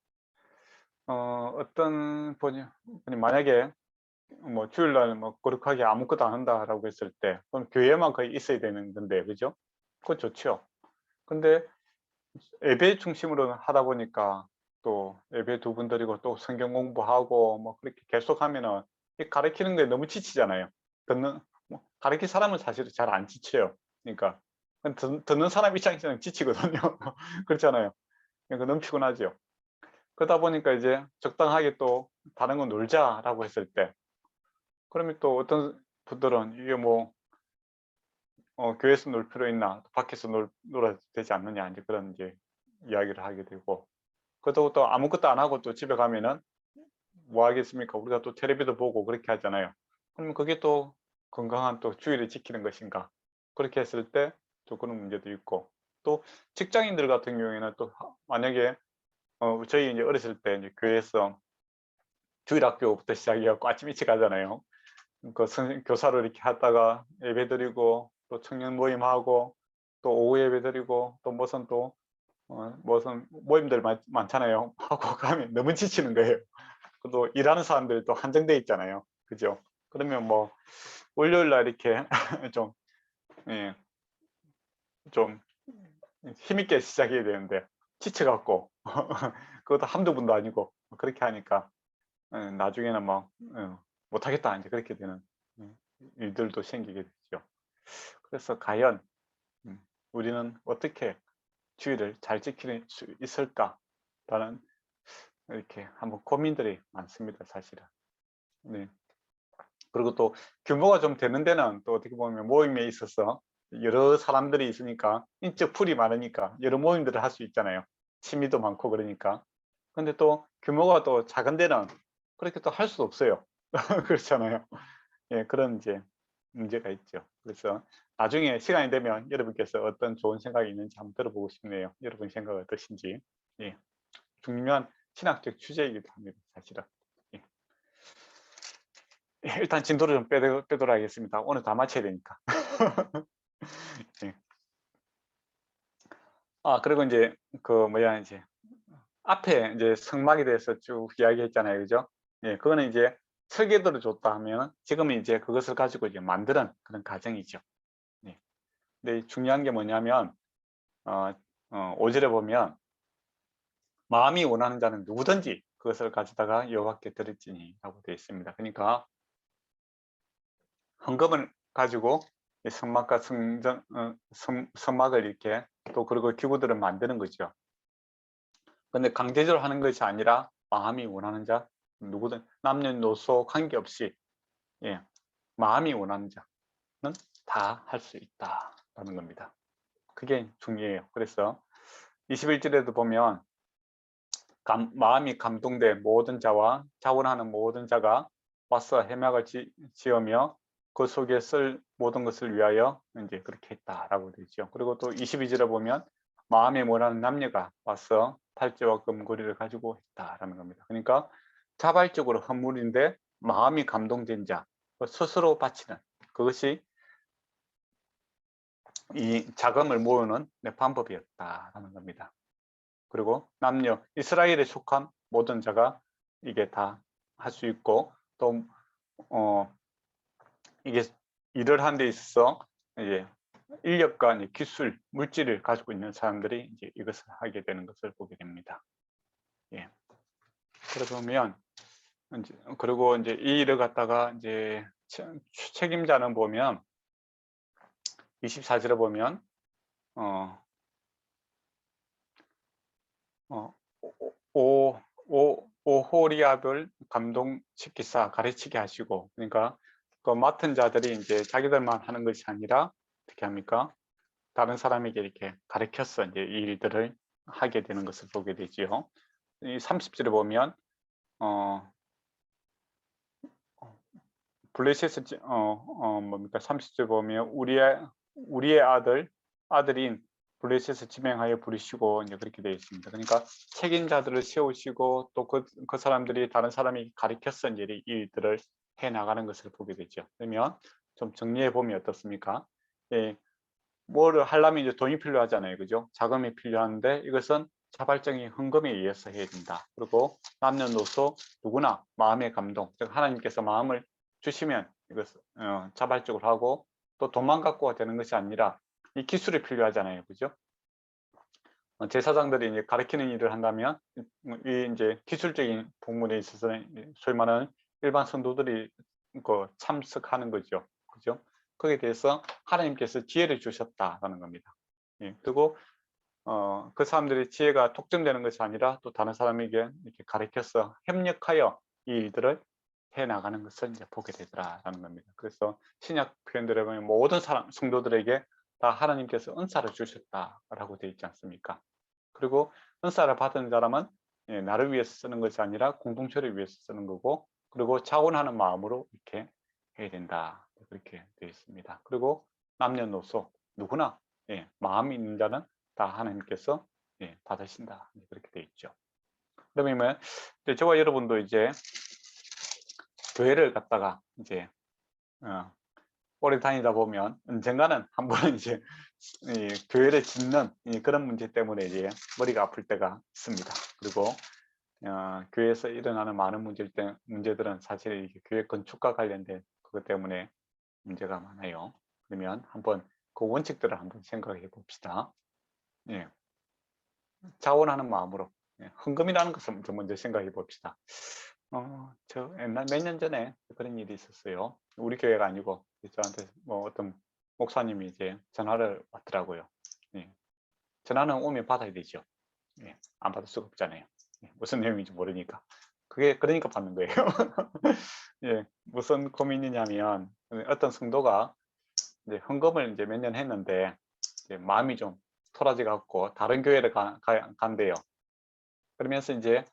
어떤 분이 만약에 뭐 주일날 뭐 거룩하게 아무것도 안 한다라고 했을 때, 그럼 교회만 거의 있어야 되는 건데, 그죠? 그거 좋죠. 근데 예배 중심으로 하다 보니까 또 예배 2번 드리고 또 성경 공부하고 뭐 그렇게 계속 하면은 가르치는 게 너무 지치잖아요. 가르칠 사람은 사실 잘 안 지쳐요. 그러니까 듣는 사람 입장에서는 지치거든요. 그렇잖아요. 그러니까 너무 피곤하죠. 그러다 보니까 이제 적당하게 또 다른 거 놀자라고 했을 때, 그러면 또 어떤 분들은 이게 뭐 교회에서 놀 필요 있나, 밖에서 놀아도 되지 않느냐, 이제 그런 이제 이야기를 하게 되고, 그렇다고 또 아무것도 안 하고 또 집에 가면은 뭐 하겠습니까? 우리가 또 텔레비도 보고 그렇게 하잖아요. 그러면 그게 또 건강한 또 주의를 지키는 것인가? 그렇게 했을 때 또 그런 문제도 있고, 또 직장인들 같은 경우에는 또 만약에 저희 이제 어렸을 때 이제 교회에서 주일학교부터 시작해갖고 아침 일찍 가잖아요. 그 교사로 이렇게 하다가 예배 드리고 또 청년 모임하고 또 오후 예배 드리고 또 무슨 모임들 많잖아요. 하고 가면 너무 지치는 거예요. 또 일하는 사람들이 또 한정돼 있잖아요. 그죠? 그러면 뭐 월요일 날 이렇게 좀, 예, 좀 힘있게 시작해야 되는데 지쳐갖고 그것도 한두 번도 아니고 그렇게 하니까 나중에는 막 못하겠다, 이제 그렇게 되는 일들도 생기게 되죠. 그래서 과연 우리는 어떻게 주의를 잘 지킬 수 있을까라는 이렇게 한번 고민들이 많습니다, 사실은. 네. 그리고 또 규모가 좀 되는 데는 또 어떻게 보면 모임에 있어서 여러 사람들이 있으니까 인적 풀이 많으니까 여러 모임들을 할 수 있잖아요. 취미도 많고 그러니까. 근데 또 규모가 또 작은 데는 그렇게 또 할 수 없어요. 그렇잖아요. 예, 그런 이제 문제가 있죠. 그래서 나중에 시간이 되면 여러분께서 어떤 좋은 생각이 있는지 한번 들어보고 싶네요. 여러분 생각 어떠신지. 예, 중요한 신학적 주제이기도 합니다. 사실은. 예. 예, 일단 진도를 좀 빼도록 하겠습니다. 오늘 다 마쳐야 되니까. 예. 아, 그리고 이제 그 뭐야 이제 앞에 이제 성막에 대해서 쭉 이야기했잖아요, 그죠? 예, 그거는 이제 설계도를 줬다 하면 지금은 이제 그것을 가지고 이제 만드는 그런 과정이죠. 예. 근데 중요한 게 뭐냐면 5절에 보면 마음이 원하는 자는 누구든지 그것을 가져다가 여호와께 드릴지니라고 되어 있습니다. 그러니까 헌금을 가지고 이 성막과 성막을 이렇게 또 그리고 기구들을 만드는 거죠. 근데 강제적으로 하는 것이 아니라 마음이 원하는 자, 누구든 남녀노소 관계없이 예, 마음이 원하는 자는 다 할 수 있다라는 겁니다. 그게 중요해요. 그래서 21절에도 보면 마음이 감동된 모든 자와 자원하는 모든 자가 와서 해막을 지으며 그 속에 쓸 모든 것을 위하여 이제 그렇게 했다라고 되죠. 그리고 또 22절에 보면 마음에 원하는 남녀가 와서 팔찌와 금고리를 가지고 했다라는 겁니다. 그러니까 자발적으로 헌물인데 마음이 감동된 자, 스스로 바치는 그것이 이 자금을 모으는 방법이었다라는 겁니다. 그리고 남녀, 이스라엘에 속한 모든 자가 이게 다 할 수 있고 또 이게 일을 하는 데 있어서 이제 인력과 기술, 물질을 가지고 있는 사람들이 이제 이것을 하게 되는 것을 보게 됩니다. 예. 그러다 보면 이제 그리고 이제 이 일을 갖다가 이제 책임자는 보면 24절에 보면 오호리압을 감동시키사 가르치게 하시고, 그러니까 그 맡은 자들이 이제 자기들만 하는 것이 아니라 어떻게 합니까? 다른 사람에게 이렇게 가르쳐서 이제 이 일들을 하게 되는 것을 보게 되지요. 이 30절에 보면 블레셋 뭡니까? 30절 보면 우리의 아들인 블레셋을 지명하여 부르시고 이제 그렇게 되어 있습니다. 그러니까 책임자들을 세우시고 또 그 사람들이 다른 사람이 가르쳐서 이제 이 일들을 해 나가는 것을 보게 되죠. 그러면 좀 정리해 보면 어떻습니까? 예, 뭐를 하려면 이제 돈이 필요하잖아요, 그죠? 자금이 필요한데 이것은 자발적인 헌금에 의해서 해야 된다. 그리고 남녀노소 누구나 마음의 감동, 즉 하나님께서 마음을 주시면 이것을 자발적으로 하고 또 돈만 갖고 되는 것이 아니라 이 기술이 필요하잖아요, 그죠? 제사장들이 이제 가르치는 일을 한다면 이 이제 기술적인 부분에 있어서는 소위 말하는 일반 성도들이 그 참석하는 거죠, 그죠? 거기에 대해서 하나님께서 지혜를 주셨다라는 겁니다. 예, 그리고 그 사람들의 지혜가 독점되는 것이 아니라 또 다른 사람에게 이렇게 가르쳐서 협력하여 이 일들을 해 나가는 것을 이제 보게 되더라라는 겁니다. 그래서 신약 표현들에 보면 모든 사람 성도들에게 다 하나님께서 은사를 주셨다라고 되어 있지 않습니까? 그리고 은사를 받은 사람은 나를 위해서 쓰는 것이 아니라 공동체를 위해서 쓰는 거고, 그리고 자원하는 마음으로 이렇게 해야 된다, 그렇게 되어 있습니다. 그리고 남녀노소 누구나 마음이 있는 자는 다 하나님께서 받으신다, 그렇게 되어 있죠. 그러면 저와 여러분도 이제 교회를 갔다가 이제 오래 다니다 보면 언젠가는 한 번은 이제 교회를 짓는 그런 문제 때문에 이제 머리가 아플 때가 있습니다. 그리고 교회에서 일어나는 많은 문제들은 사실 이게 교회 건축과 관련된 그것 때문에 문제가 많아요. 그러면 한번 그 원칙들을 한번 생각해 봅시다. 예. 자원하는 마음으로 헌금이라는 것을 먼저 생각해 봅시다. 저 옛날 몇 년 전에 그런 일이 있었어요. 우리 교회가 아니고 저한테 뭐 어떤 목사님이 이제 전화를 왔더라고요. 예. 전화는 오면 받아야 되죠. 예. 안 받을 수가 없잖아요. 예. 무슨 내용인지 모르니까. 그게 그러니까 받는 거예요. 예. 무슨 고민이냐면 어떤 성도가 이제 헌금을 이제 몇 년 했는데 이제 마음이 좀 토라지 갖고 다른 교회를 간대요. 그러면서 이제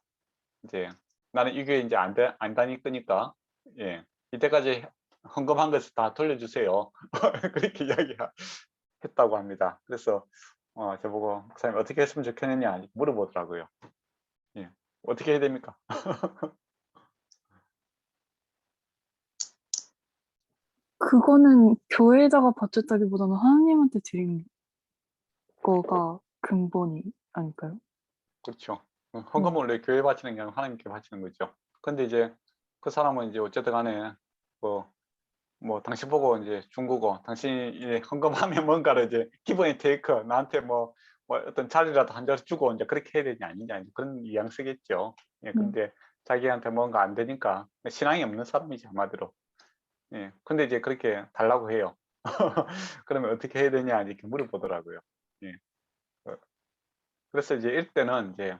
나는 이 교회 이제 안 다닐 거니까 예, 이때까지 헌금한 것을 다 돌려주세요. 그렇게 이야기했다고 합니다. 그래서 저보고 목사님 어떻게 했으면 좋겠느냐 물어보더라고요. 예, 어떻게 해야 됩니까? 그거는 교회에다가 바쳤다기보다는 하나님한테 드린 거가 근본이 아닐까요? 그렇죠. 네. 헌금을 원래 교회에 바치는 게 아니라 하나님께 바치는 거죠. 근데 이제 그 사람은 이제 어쨌든 간에 뭐 당신 보고 이제 중국어 당신이 헌금하면 뭔가를 이제 기본이 테이크 나한테 뭐 어떤 자리라도 한 자리 주고 이제 그렇게 해야 되지 않느냐 그런 뉘앙스겠죠. 예, 근데 자기한테 뭔가 안 되니까 신앙이 없는 사람이지 한마디로. 예, 근데 이제 그렇게 달라고 해요. 그러면 어떻게 해야 되냐 이렇게 물어보더라고요. 예. 그래서 이제 이때는 이제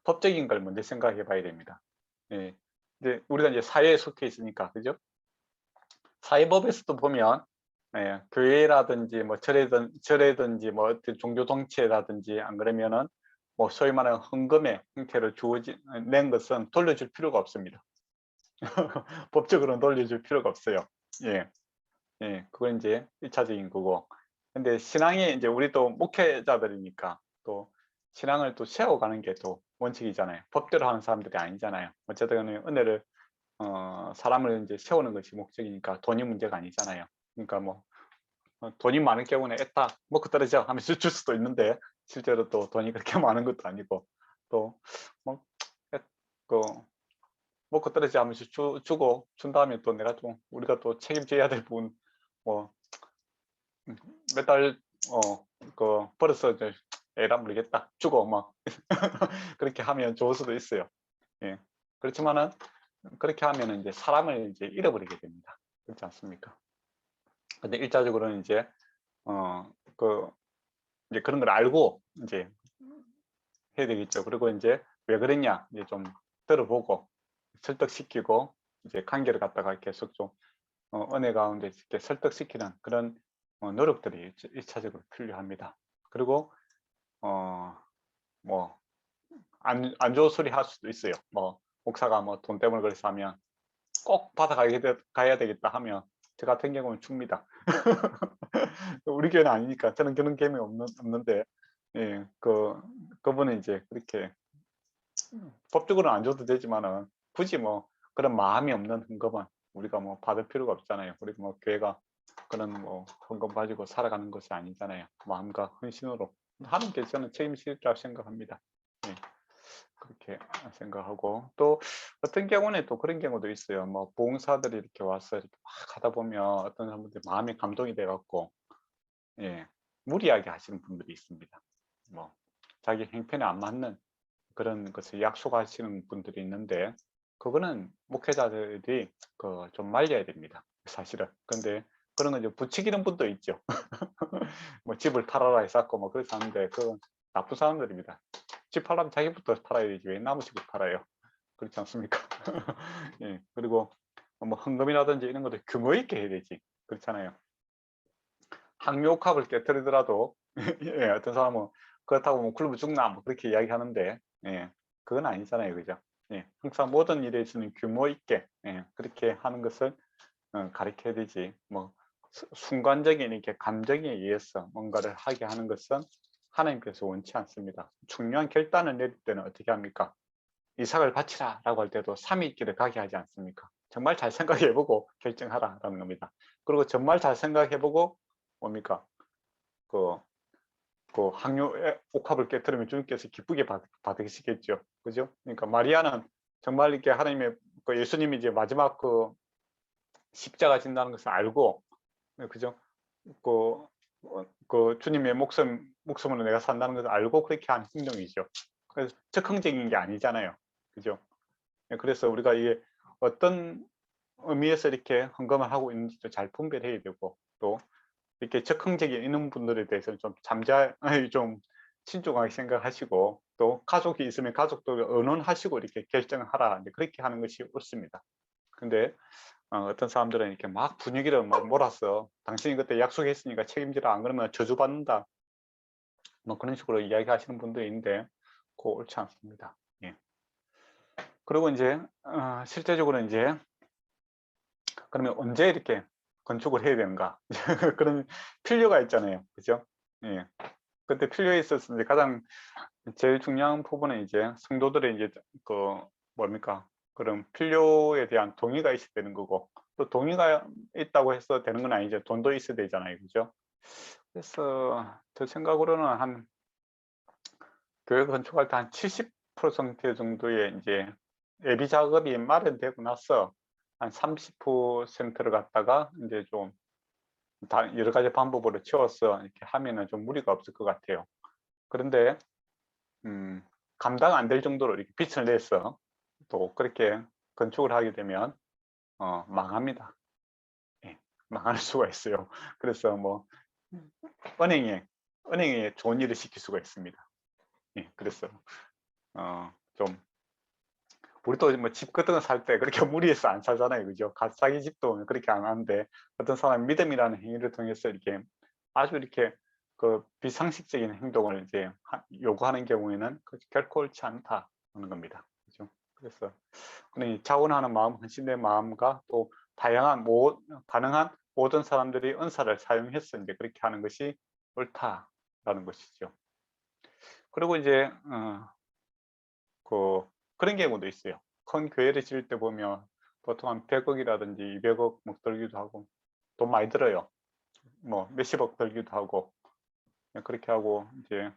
법적인 걸 먼저 생각해 봐야 됩니다. 예. 이제 우리가 이제 사회에 속해 있으니까 그죠? 사회법에서도 보면 교회라든지 뭐 절에든지 뭐 어떤 종교 동체라든지 안 그러면은 뭐 소위 말하는 헌금의 형태로 낸 것은 돌려줄 필요가 없습니다. 법적으로는 돌려줄 필요가 없어요. 예, 예, 그건 이제 1차적인 거고. 근데 신앙이 이제 우리 또 목회자들이니까 또 신앙을 또 세워가는 게 또 원칙이잖아요. 법대로 하는 사람들이 아니잖아요. 어쨌든 은혜를 사람을 이제 세우는 것이 목적이니까 돈이 문제가 아니잖아요. 그러니까 뭐 돈이 많은 경우는 애따 먹고 떨어져 하면서 줄 수도 있는데 실제로 또 돈이 그렇게 많은 것도 아니고 또뭐 그 먹고 떨어져 하면서 주고 준 다음에 또 내가 좀 우리가 또 책임져야 될 부분 뭐 몇 달 벌어서 이제 에라 모르겠다 주고 막 그렇게 하면 좋을 수도 있어요. 예. 그렇지만은 그렇게 하면은 이제 사람을 이제 잃어버리게 됩니다. 그렇지 않습니까? 근데 일차적으로는 이제 그 이제 그런 걸 알고 이제 해야 되겠죠. 그리고 이제 왜 그랬냐 이제 좀 들어보고 설득시키고 이제 관계를 갖다가 계속 좀 은혜 가운데 이렇게 설득시키는 그런 노력들이 일차적으로 필요합니다. 그리고 뭐 안 좋은 소리 할 수도 있어요. 뭐 목사가 뭐 돈 때문에 그래서 하면 꼭 가야 되겠다 하면 저 같은 경우는 줍니다. 우리 교회는 아니니까 저는 그런 개념이 없는데 예, 그분은 이제 그렇게 법적으로는 안 줘도 되지만은 굳이 뭐 그런 마음이 없는 헌금은 우리가 뭐 받을 필요가 없잖아요. 우리 뭐 교회가 그런 뭐 헌금 가지고 살아가는 것이 아니잖아요. 마음과 헌신으로 하는 게 저는 책임지다고 생각합니다. 예, 그렇게 생각하고 또 어떤 경우는 또 그런 경우도 있어요. 뭐 봉사들이 이렇게 와서 이렇게 막 하다 보면 어떤 사람들 마음이 감동이 돼 갖고 예, 무리하게 하시는 분들이 있습니다. 뭐 자기 형편에 안 맞는 그런 것을 약속하시는 분들이 있는데 그거는 목회자들이 좀 말려야 됩니다. 사실은. 근데 그런 거 이제 부추기는 분도 있죠. 뭐 집을 팔아라 해서 뭐 그렇게 하는데 그건 나쁜 사람들입니다. 집 팔려면 자기부터 팔아야 되지 왜 남의 집을 팔아요. 그렇지 않습니까? 예, 그리고 뭐 헌금이라든지 이런 것도 규모 있게 해야 되지. 그렇잖아요. 학묘옥합을 깨뜨리더라도 예, 어떤 사람은 그렇다고 뭐 굶어 죽나 뭐 그렇게 이야기하는데 예, 그건 아니잖아요, 그죠? 예, 항상 모든 일에 있어서는 규모 있게 예, 그렇게 하는 것을 가르쳐야 되지. 뭐 순간적인 이렇게 감정에 의해서 뭔가를 하게 하는 것은 하나님께서 원치 않습니다. 중요한 결단을 내릴 때는 어떻게 합니까? 이삭을 바치라라고 할 때도 삼위일기를 가게 하지 않습니까? 정말 잘 생각해보고 결정하라라는 겁니다. 그리고 정말 잘 생각해보고 뭡니까? 그 항유의 옥합을 깨뜨리면 주님께서 기쁘게 받으시겠죠. 그죠? 그러니까 마리아는 정말 이렇게 하나님의 예수님이 이제 마지막 십자가 진다는 것을 알고 그죠? 그, 그 주님의 목숨으로 내가 산다는 것을 알고 그렇게 한 행동이죠. 그래서 적극적인 게 아니잖아요. 그죠? 그래서 우리가 이게 어떤 의미에서 이렇게 헌금을 하고 있는지도 잘 분별해야 되고 또 이렇게 적극적인 있는 분들에 대해서는 좀 좀 신중하게 생각하시고 또 가족이 있으면 가족도 의논하시고 이렇게 결정을 하라 이제 그렇게 하는 것이 옳습니다. 근데 어떤 사람들은 이렇게 막 분위기를 막 몰아서 당신이 그때 약속했으니까 책임지라 안 그러면 저주받는다 뭐 그런 식으로 이야기하시는 분도 있는데 그거 옳지 않습니다. 예. 그리고 이제 실제적으로 이제 그러면 언제 이렇게 건축을 해야 되는가? 그런 필요가 있잖아요. 그죠? 예. 그때 필요에 있어서 이제 가장 제일 중요한 부분은 이제 성도들의 이제 그 뭡니까? 그런 필요에 대한 동의가 있어야 되는 거고, 또 동의가 있다고 해서 되는 건 아니죠. 돈도 있어야 되잖아요. 그죠? 그래서 제 생각으로는 한 교회 건축할 때 한 70% 정도의 이제 예비 작업이 마련되고 나서 한 30%를 갖다가 이제 좀 여러 가지 방법으로 채워서 이렇게 하면은 좀 무리가 없을 것 같아요. 그런데 감당 안 될 정도로 이렇게 빛을 내서 또 그렇게 건축을 하게 되면 망합니다. 예, 망할 수가 있어요. 그래서 뭐 은행에 좋은 일을 시킬 수가 있습니다. 예, 그래서 좀 우리도 뭐 집 같은 거 살 때 그렇게 무리해서 안 사잖아요. 그죠? 자기 집도 그렇게 안 하는데 어떤 사람 믿음이라는 행위를 통해서 이렇게 아주 이렇게 그 비상식적인 행동을 이제 요구하는 경우에는 결코 옳지 않다는 겁니다. 그죠? 그래서 자원하는 마음, 헌신의 마음과 또 다양한 가능한 모든 사람들이 은사를 사용해서 이제 그렇게 하는 것이 옳다라는 것이죠. 그리고 이제 그런 경우도 있어요. 큰 교회를 지을 때 보면 보통 한 100억이라든지 200억 막 들기도 하고 돈 많이 들어요. 뭐 몇십억 들기도 하고 그렇게 하고 이제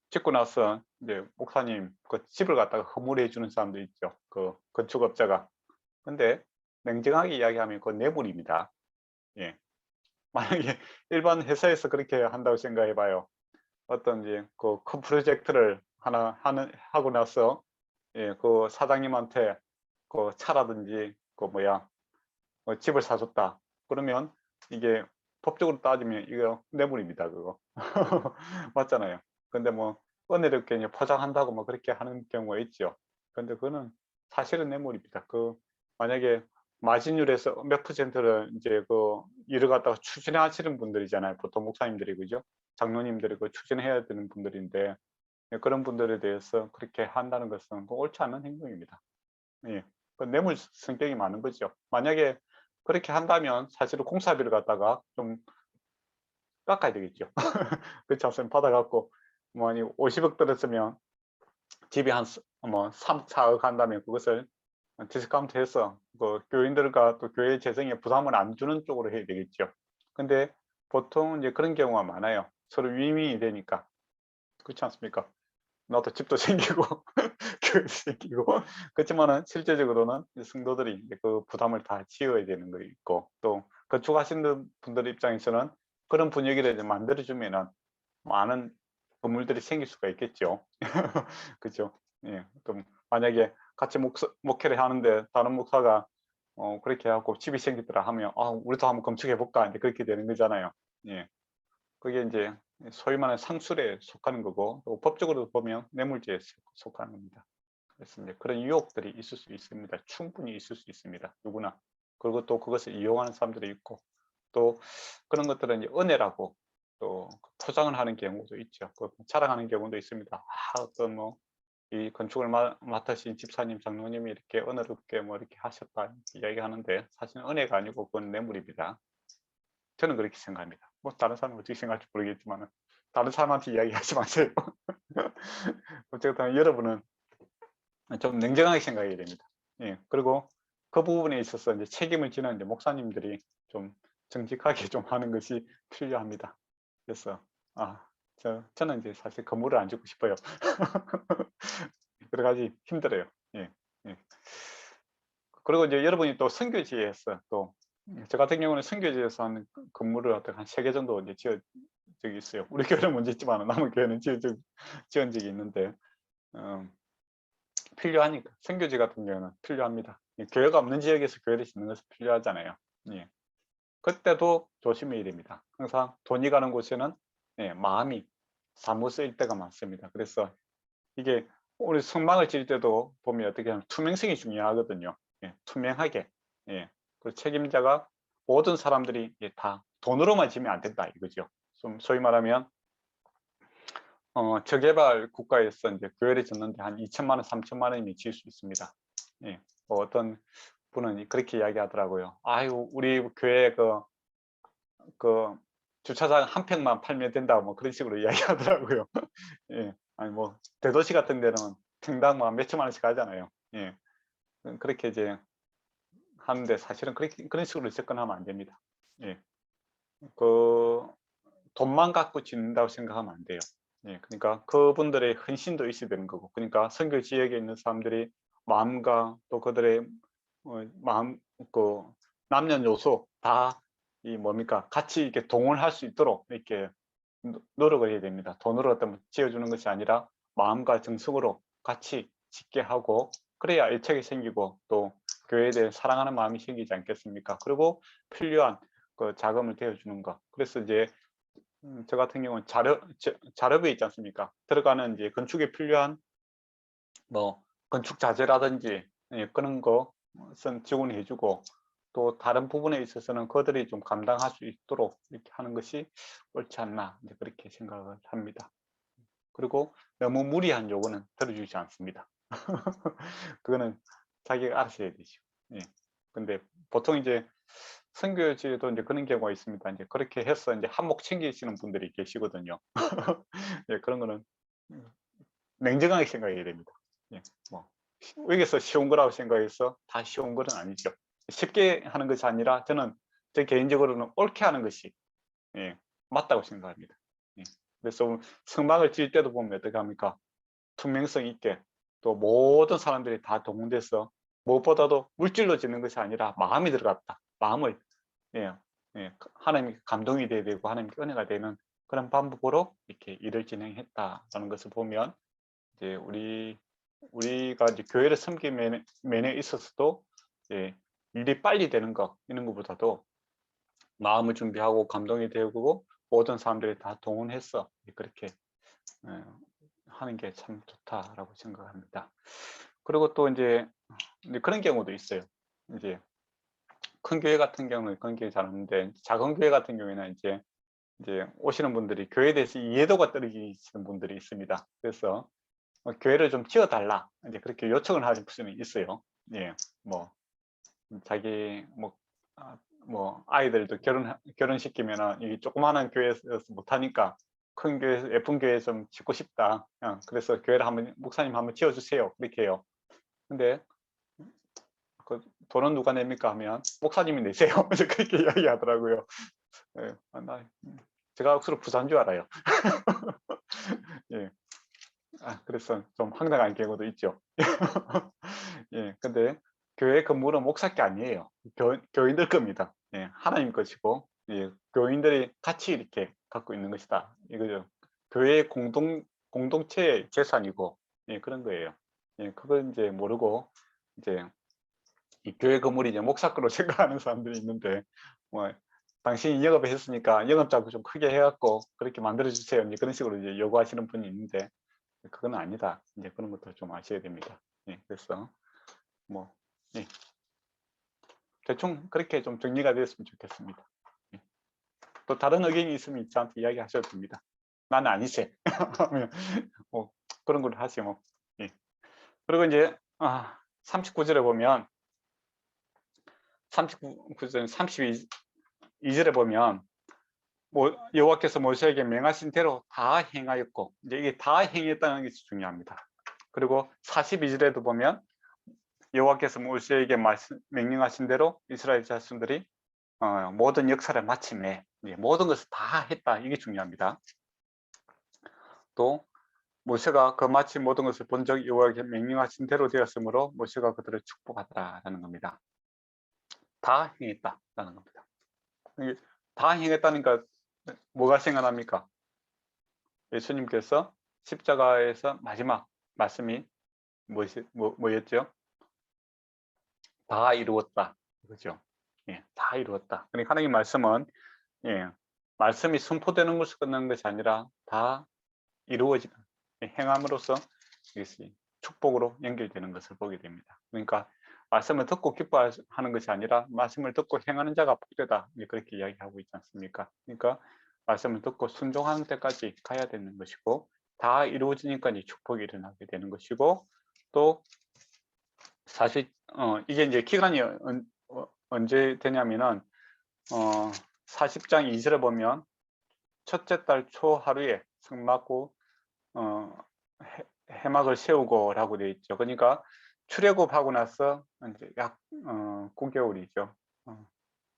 짓고 나서 이제 목사님 그 집을 갖다가 허물해 주는 사람도 있죠. 그 건축업자가. 근데 냉정하게 이야기하면 그건 뇌물입니다. 예. 만약에 일반 회사에서 그렇게 한다고 생각해 봐요. 어떤 이제 그 큰 프로젝트를 하고 나서 예, 그 사장님한테 그 차라든지 그 집을 사줬다. 그러면 이게 법적으로 따지면 이거 뇌물입니다. 그거 맞잖아요. 근데 뭐 은혜롭게 이제 포장한다고 뭐 그렇게 하는 경우가 있죠. 근데 그거는 사실은 뇌물입니다. 만약에 마진율에서 몇 퍼센트를 이제 그 일을 갖다가 추진하시는 분들이잖아요. 보통 목사님들이 그죠? 장로님들이 그 추진해야 되는 분들인데 그런 분들에 대해서 그렇게 한다는 것은 옳지 않은 행동입니다. 예. 뇌물 성격이 많은 거죠. 만약에 그렇게 한다면 사실은 공사비를 갖다가 좀 깎아야 되겠죠. 그렇지 않습니까? 받아갖고 뭐 50억 들었으면 집이 한 3, 4억 한다면 그것을 디스카운트해서 그 교인들과 또 교회 재정에 부담을 안 주는 쪽으로 해야 되겠죠. 근데 보통 이제 그런 경우가 많아요. 서로 윈윈이 되니까. 그렇지 않습니까? 나도 집도 생기고 교회도 생기고 그렇지만은 실제적으로는 성도들이 이제 그 부담을 다 지어야 되는 거 있고 또 건축하시는 분들 입장에서는 그런 분위기를 이제 만들어주면은 많은 건물들이 생길 수가 있겠죠. 그죠? 예. 또 만약에 같이 목회를 하는데 다른 목사가 그렇게 하고 집이 생기더라 하면 우리도 한번 건축해 볼까 이제 그렇게 되는 거잖아요. 예. 그게 이제 소위 말하는 상술에 속하는 거고 또 법적으로 보면 뇌물죄에 속하는 겁니다. 그래서 이제 그런 유혹들이 있을 수 있습니다. 충분히 있을 수 있습니다. 누구나. 그리고 또 그것을 이용하는 사람들이 있고 또 그런 것들은 이제 은혜라고 또 포장을 하는 경우도 있죠. 자랑하는 경우도 있습니다. 어떤 이 건축을 맡으신 집사님, 장로님이 이렇게 은혜롭게 이렇게 하셨다 이야기하는데 사실은 은혜가 아니고 그건 뇌물입니다. 저는 그렇게 생각합니다. 뭐 다른 사람은 어떻게 생각할지 모르겠지만 다른 사람한테 이야기하지 마세요. 어쨌든 여러분은 좀 냉정하게 생각해야 됩니다. 예, 그리고 그 부분에 있어서 이제 책임을 지는 이제 목사님들이 좀 정직하게 좀 하는 것이 필요합니다. 그래서 저는 이제 사실 건물을 안 짓고 싶어요. 여러 가지 힘들어요. 예, 예. 그리고 이제 여러분이 또 선교지에서 또 저 같은 경우는 선교지에서 한 건물을 한 3개 정도 이제 지은 적이 있어요. 우리 교회는 못 짓지만 남은 교회는 지은 적이 있는데 필요하니까 선교지 같은 경우는 필요합니다. 교회가 없는 지역에서 교회를 짓는 것은 필요하잖아요. 예. 그때도 조심해야 됩니다. 항상 돈이 가는 곳에는 마음이 사무 쓰일 때가 많습니다. 그래서 이게 우리 성막을 지을 때도 보면 어떻게 하면 투명성이 중요하거든요. 예, 투명하게. 예. 그 책임자가 모든 사람들이 다 돈으로만 지면 안 된다 이거죠. 좀 소위 말하면 저개발 국가에서 이제 교회를 짓는데 한 2천만 원, 3천만 원이면 지을 수 있습니다. 예. 어떤 분은 그렇게 이야기하더라고요. 아유, 우리 교회 그 주차장 한 평만 팔면 된다고 뭐 그런 식으로 이야기하더라고요. 예, 아니 뭐 대도시 같은 데는 평당 뭐 몇천만 원씩 하잖아요. 예, 그렇게 이제 하는데 사실은 그런 식으로 접근하면 안 됩니다. 예, 그 돈만 갖고 짓는다고 생각하면 안 돼요. 예, 그러니까 그분들의 헌신도 있어야 되는 거고, 그러니까 선교 지역에 있는 사람들이 마음과 또 그들의 마음, 그 남녀노소 다 이 뭡니까 같이 이렇게 동원할 수 있도록 이렇게 노력을 해야 됩니다. 돈으로 어떤 지어주는 것이 아니라 마음과 정성으로 같이 짓게 하고, 그래야 애착이 생기고 또 교회에 대해 사랑하는 마음이 생기지 않겠습니까? 그리고 필요한 그 자금을 대어주는 것. 그래서 이제 저 같은 경우는 자료부에 있지 않습니까? 들어가는 이제 건축에 필요한 뭐 건축 자재라든지 그런 것은 지원해 주고, 또 다른 부분에 있어서는 그들이 좀 감당할 수 있도록 이렇게 하는 것이 옳지 않나, 이제 그렇게 생각을 합니다. 그리고 너무 무리한 요구는 들어주지 않습니다. 그거는 자기가 알아서 해야 되죠. 예. 근데 보통 이제 선교지에도 이제 그런 경우가 있습니다. 이제 그렇게 해서 이제 한몫 챙기시는 분들이 계시거든요. 예, 그런 거는 냉정하게 생각해야 됩니다. 예, 뭐 여기서 쉬운 거라고 생각해서 다 쉬운 건 아니죠. 쉽게 하는 것이 아니라 저는 제 개인적으로는 옳게 하는 것이 맞다고 생각합니다. 그래서 성막을 지을 때도 보면 어떻게 합니까? 투명성 있게 또 모든 사람들이 다 동원돼서 무엇보다도 물질로 짓는 것이 아니라 마음이 들어갔다. 마음을 하나님께 감동이 돼야 되고 하나님께 은혜가 되는 그런 방법으로 이렇게 일을 진행했다라는 것을 보면, 이제 우리가 이제 교회를 섬김에 있어서도 일이 빨리 되는 거, 이런 것보다도 마음을 준비하고 감동이 되고 모든 사람들이 다 동원해서 그렇게 하는 게 참 좋다라고 생각합니다. 그리고 또 이제 그런 경우도 있어요. 이제 큰 교회 같은 경우는 그런 게 잘 없는데, 작은 교회 같은 경우에는 이제 오시는 분들이 교회에 대해서 이해도가 떨어지시는 분들이 있습니다. 그래서 교회를 좀 지어달라, 이제 그렇게 요청을 하실 분이 있어요. 예, 뭐 자기 뭐 아이들도 결혼시키면은 이 조그마한 교회에서 못하니까 큰 교회, 예쁜 교회 좀 짓고 싶다. 그래서 교회를 목사님 한번 지어주세요. 그렇게 해요. 근데 그 돈은 누가 냅니까 하면 목사님이 내세요. 그렇게 이야기하더라고요. 예, 제가 억수로 부자인 줄 알아요. 예. 그래서 좀 황당한 경우도 있죠. 예, 근데 교회 건물은 목사 게 아니에요. 교인들 겁니다. 예, 하나님 것이고, 교인들이 같이 이렇게 갖고 있는 것이다. 이거죠. 교회 공동체의 재산이고, 그런 거예요. 그걸 이제 모르고, 이제 이 교회 건물이 이제 목사 거로 생각하는 사람들이 있는데, 뭐, 당신이 영업을 했으니까 영업자금 좀 크게 해갖고 그렇게 만들어주세요. 이제 그런 식으로 이제 요구하시는 분이 있는데, 그건 아니다. 이제 그런 것도 좀 아셔야 됩니다. 그래서 뭐 대충 그렇게 좀 정리가 되었으면 좋겠습니다. 또 다른 의견이 있으면 저한테 이야기하셔도 됩니다. 나는 아니세. 뭐 그런 걸 하세요. 뭐. 그리고 이제 39절에 보면 39절 32절에 보면 여호와께서 모세에게 명하신 대로 다 행하였고, 이제 이게 다 행했다는 것이 중요합니다. 그리고 42절에도 보면 여호와께서 모세에게 명령하신 대로 이스라엘 자손들이 모든 역사를 마침내 모든 것을 다 했다. 이게 중요합니다. 또 모세가 그 마침 모든 것을 본 적 여호와께 명령하신 대로 되었으므로 모세가 그들을 축복하더라라는 겁니다. 다 행했다라는 겁니다. 다 행했다니까 뭐가 생각납니까? 예수님께서 십자가에서 마지막 말씀이 뭐였죠? 다 이루었다. 그죠? 다 이루었다. 그러니까 하나님 말씀은 말씀이 선포되는 것을 끝나는 것이 아니라 다 이루어지는 행함으로써 이것이 축복으로 연결되는 것을 보게 됩니다. 그러니까 말씀을 듣고 기뻐하는 것이 아니라 말씀을 듣고 행하는 자가 복되다. 그렇게 이야기하고 있지 않습니까? 그러니까 말씀을 듣고 순종하는 데까지 가야 되는 것이고, 다 이루어지니까 이제 축복이 일어나게 되는 것이고, 또 사실 이게 이제 기간이 언제 되냐면은 40장 2절에 보면 첫째 달 초 하루에 성막고 해막을 세우고라고 되어 있죠. 그러니까 출애굽하고 나서 이제 약 9개월이죠.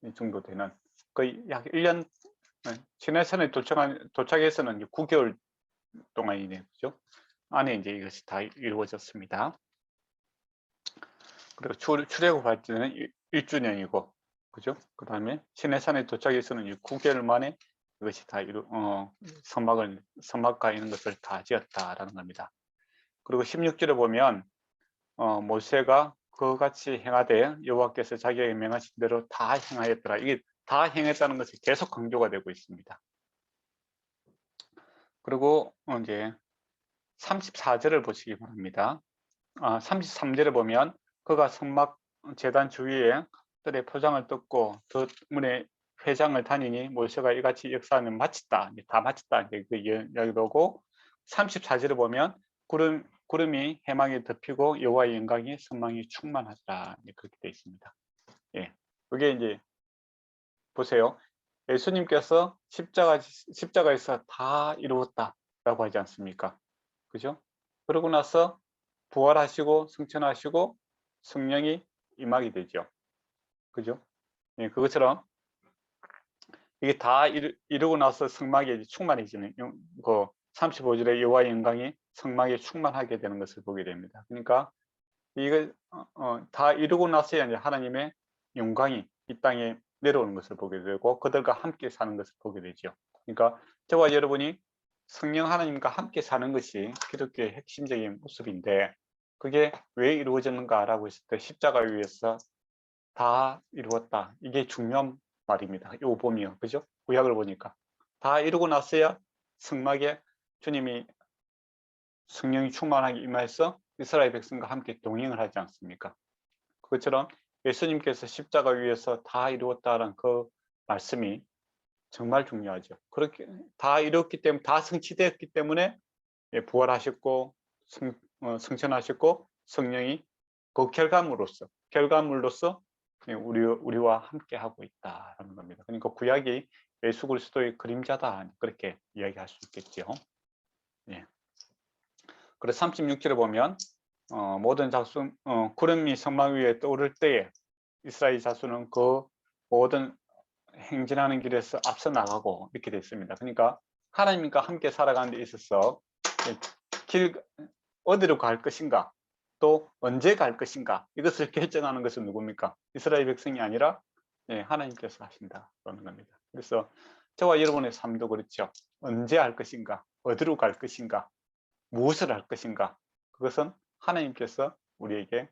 이 정도 되는 거의 약 1년 시내산에 도착해서는 이제 9개월 동안이네요. 그죠? 안에 이제 이것이 다 이루어졌습니다. 그리고 출애굽할 때는 1주년이고, 그죠? 그 다음에 시내산에 도착해서는 9개월 만에 이것이 다 성막과 있는 것을 다 지었다라는 겁니다. 그리고 16절에 보면 모세가 그같이 행하되 여호와께서 자기에게 명하신 대로 다 행하였더라. 이게 다 행했다는 것이 계속 강조가 되고 있습니다. 그리고 이제 34절을 보시기 바랍니다. 33절에 보면 그가 성막 제단 주위에 뜰에 포장을 뜯고 그 문에 회장을 다니니 모세가 이같이 역사하면 마쳤다. 다 마쳤다. 그 이야기도 34절에 보면 구름이 해망에 덮이고 여호와의 영광이 성막이 충만하더라. 그렇게 되어 있습니다. 예, 그게 이제 보세요. 예수님께서 십자가에서 다 이루었다라고 하지 않습니까? 그죠? 그러고 나서 부활하시고 승천하시고 성령이 임하게 되죠. 그죠? 예, 그것처럼 이게 다 이루고 나서 성막이 충만해지는 그 35절에 여호와의 영광이 성막에 충만하게 되는 것을 보게 됩니다. 그러니까 이거 다 이루고 나서야 이제 하나님의 영광이 이 땅에 내려오는 것을 보게 되고 그들과 함께 사는 것을 보게 되죠. 그러니까 저와 여러분이 성령 하나님과 함께 사는 것이 기독교의 핵심적인 모습인데 그게 왜 이루어졌는가라고 했을 때 십자가 위에서 다 이루었다. 이게 중요한 말입니다. 이 보면 그죠? 구약을 보니까 다 이루고 나서야 성막에 주님이 성령이 충만하게 임해서 이스라엘 백성과 함께 동행을 하지 않습니까? 그것처럼 예수님께서 십자가 위에서 다 이루었다는 그 말씀이 정말 중요하죠. 그렇게 다 이뤘기 때문에 다 성취되었기 때문에 부활하셨고 승천하셨고 성령이 그 결과물로서 우리와 함께 하고 있다라는 겁니다. 그러니까 구약이 예수 그리스도의 그림자다 그렇게 이야기할 수 있겠죠. 예. 그래서 36절에 보면 모든 자손 구름이 성막 위에 떠오를 때에 이스라엘 자손은 그 모든 행진하는 길에서 앞서 나가고 이렇게 되어 있습니다. 그러니까 하나님과 함께 살아가는 데 있어서 어디로 갈 것인가 또 언제 갈 것인가 이것을 결정하는 것은 누굽니까? 이스라엘 백성이 아니라 하나님께서 하신다라는 겁니다. 그래서 저와 여러분의 삶도 그렇죠. 언제 할 것인가, 어디로 갈 것인가, 무엇을 할 것인가 그것은 하나님께서 우리에게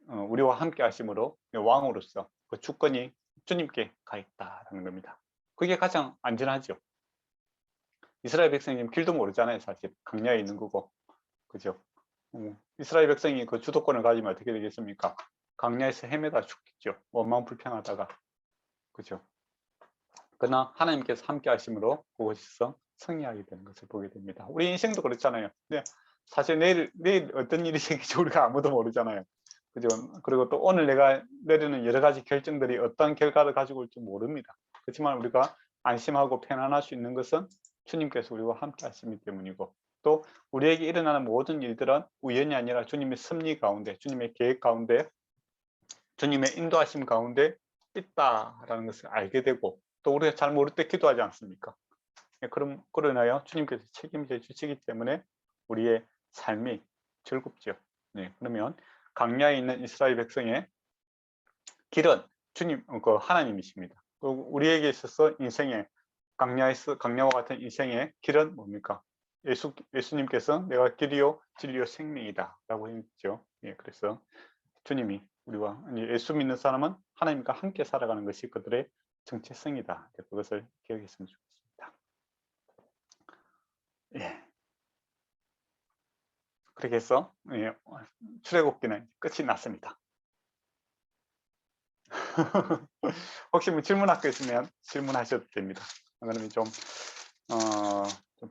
우리와 함께 하심으로 왕으로서 그 주권이 주님께 가 있다라는 겁니다. 그게 가장 안전하죠. 이스라엘 백성님 길도 모르잖아요. 사실 광야에 있는 거고 그죠? 이스라엘 백성이 그 주도권을 가지면 어떻게 되겠습니까? 광야에서 헤매다 죽겠죠. 원망 불평하다가 그죠? 그러나 하나님께서 함께 하심으로 그곳에서 승리하게 되는 것을 보게 됩니다. 우리 인생도 그렇잖아요. 근데 사실 내일 어떤 일이 생길지 우리가 아무도 모르잖아요. 그죠? 그리고 또 오늘 내가 내리는 여러 가지 결정들이 어떤 결과를 가지고 올지 모릅니다. 그렇지만 우리가 안심하고 편안할 수 있는 것은 주님께서 우리와 함께 하시기 때문이고 또 우리에게 일어나는 모든 일들은 우연이 아니라 주님의 섭리 가운데 주님의 계획 가운데 주님의 인도하심 가운데 있다라는 것을 알게 되고 또 우리가 잘 모를 때 기도하지 않습니까? 그러나요 주님께서 책임져 주시기 때문에 우리의 삶이 즐겁죠. 그러면 광야에 있는 이스라엘 백성의 길은 주님, 하나님이십니다. 우리에게 있어서 인생의 광야와 같은 인생의 길은 뭡니까? 예수님께서 내가 길이요 진리요 생명이다라고 했죠. 그래서 주님이 우리와 예수 믿는 사람은 하나님과 함께 살아가는 것이 그들의 정체성이다. 그것을 기억했으면 좋겠습니다. 그렇게 해서 출애굽기는 끝이 났습니다. 혹시 뭐 질문할 거 있으면 질문하셔도 됩니다. 그러면 좀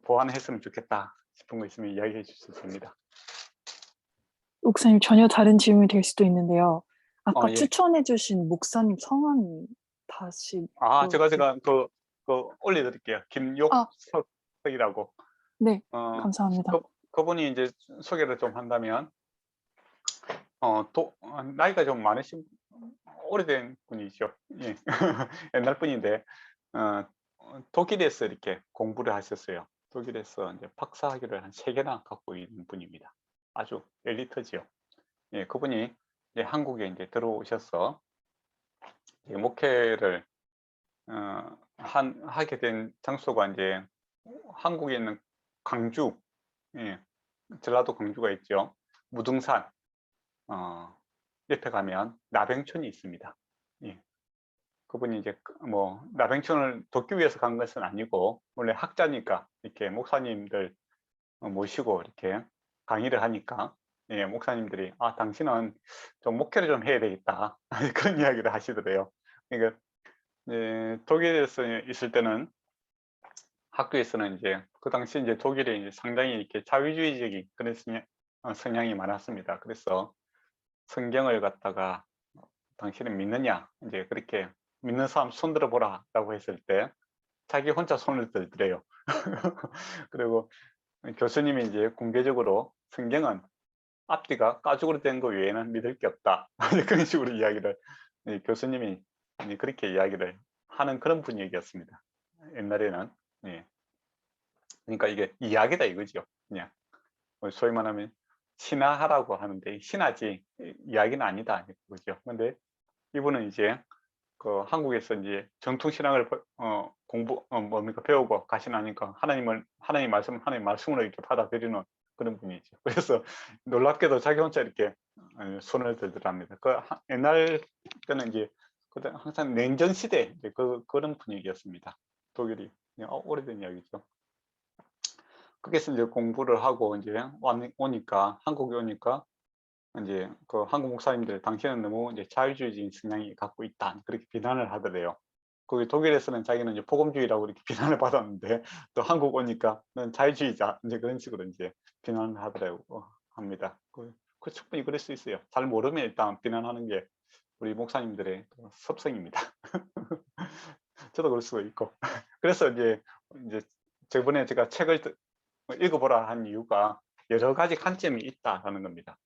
보완했으면 좋겠다 싶은 거 있으면 이야기해 주셔도 됩니다. 목사님 전혀 다른 질문이 될 수도 있는데요. 아까 예. 추천해주신 목사님 성함이 다시 제가 뭐였죠? 올려드릴게요. 아. 김욕석이라고. 네, 어, 감사합니다. 그분이 이제 소개를 좀 한다면, 나이가 좀 많으신, 오래된 분이죠. 예. 옛날 분인데, 독일에서 이렇게 공부를 하셨어요. 독일에서 이제 박사 학위를 한 3개나 갖고 있는 분입니다. 아주 엘리트지요. 예, 그분이 이제 한국에 이제 들어오셔서 이제 목회를 하게 된 장소가 이제 한국에 있는 광주, 예, 전라도 광주가 있죠. 무등산 옆에 가면 나병촌이 있습니다. 예. 그분이 이제 나병촌을 돕기 위해서 간 것은 아니고 원래 학자니까 이렇게 목사님들 모시고 이렇게 강의를 하니까, 예, 목사님들이 당신은 좀 목회를 좀 해야 되겠다 그런 이야기를 하시더래요. 그러니까 독일에서 있을 때는 학교에서는 이제 그 당시 이제 독일에 이제 상당히 이렇게 자유주의적인 그런 성향이 많았습니다. 그래서 성경을 갖다가 당신은 믿느냐, 이제 그렇게 믿는 사람 손 들어보라라고 했을 때 자기 혼자 손을 들더래요. 그리고 교수님이 이제 공개적으로 성경은 앞뒤가 가죽으로 된 거 외에는 믿을 게 없다 그런 식으로 이야기를, 교수님이 그렇게 이야기를 하는 그런 분위기였습니다. 옛날에는. 예. 그러니까 이게 이야기다 이거죠. 그냥 소위 말하면 신화하라고 하는데 신화지 이야기는 아니다 그죠. 근데 이분은 이제 그 한국에서 이제 전통 신앙을 배우고 가시나니까 하나님 말씀으로 이렇게 받아들이는 그런 분이죠. 그래서 놀랍게도 자기 혼자 이렇게 손을 들더랍니다. 옛날 때는 이제 항상 냉전 시대 그런 분위기였습니다. 독일이. 오래된 이야기죠. 거기서 이제 공부를 하고 이제 오니까 한국에 오니까 이제 그 한국 목사님들 당신은 너무 이제 자유주의적인 성향이 갖고 있다 그렇게 비난을 하더래요. 거기 독일에서는 자기는 이제 복음주의라고 이렇게 비난을 받았는데 또 한국 오니까 는 자유주의자 이제 그런 식으로 이제 비난을 하더라고 합니다. 그 충분히 그럴 수 있어요. 잘 모르면 일단 비난하는 게 우리 목사님들의 습성입니다. 저도 그럴 수가 있고. 그래서 이제 저번에 제가 책을 읽어보라 한 이유가 여러 가지 관점이 있다라는 겁니다.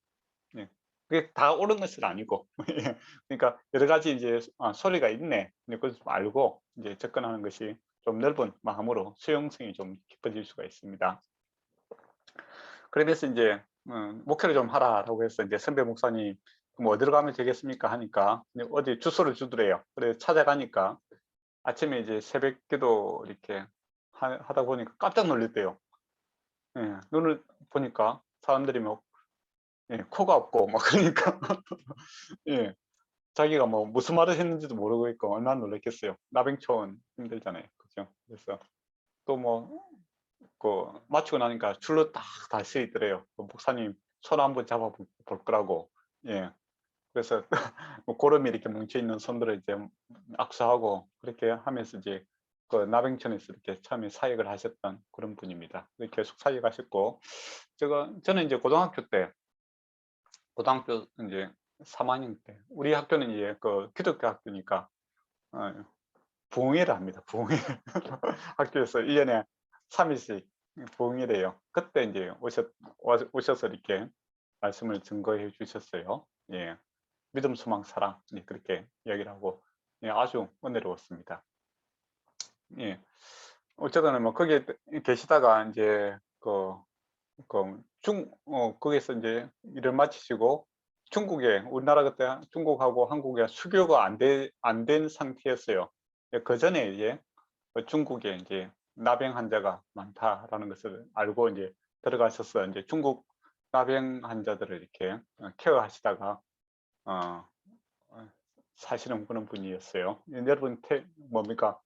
예. 그게 다 옳은 것은 아니고, 그러니까 여러 가지 이제 소리가 있네. 그걸 좀 알고 이제 접근하는 것이 좀 넓은 마음으로 수용성이 좀 깊어질 수가 있습니다. 그러면서 이제 목회를 좀 하라라고 해서 이제 선배 목사님 뭐 어디로 가면 되겠습니까 하니까 어디 주소를 주더래요. 그래서 찾아가니까 아침에 이제 새벽기도 이렇게 하다 보니까 깜짝 놀랐대요. 예, 눈을 보니까 사람들이 코가 없고 막 그러니까 예, 자기가 무슨 말을 했는지도 모르고 있고 얼마나 놀랐겠어요. 나병촌 힘들잖아요. 그죠? 그래서 또 마치고 나니까 줄로 딱 다 서 있더래요. 목사님 손 한번 잡아 볼 거라고. 예. 그래서 고름이 이렇게 뭉쳐 있는 손들을 이제 악수하고 그렇게 하면서 이제 그 나병천에서 이렇게 처음에 사역을 하셨던 그런 분입니다. 계속 사역하셨고, 저는 이제 고등학교 이제 3학년 때 우리 학교는 이제 그 기독교 학교니까 부흥회를 합니다. 부흥회 학교에서 1년에 3일씩 부흥회를 해요. 그때 이제 오셔서 이렇게 말씀을 증거해 주셨어요. 예. 믿음, 소망, 사랑 그렇게 이야기를 하고, 예, 아주 은혜로웠습니다. 예. 어쨌든 거기에 계시다가 이제 거기서 이제 일을 마치시고 우리나라 그때 중국하고 한국에 수교가 안 된 상태였어요. 그 전에 이제 중국에 이제 나병 환자가 많다라는 것을 알고 이제 들어가셔서 이제 중국 나병 환자들을 이렇게 케어하시다가 사실은 그런 분이었어요. 여러분 뭡니까?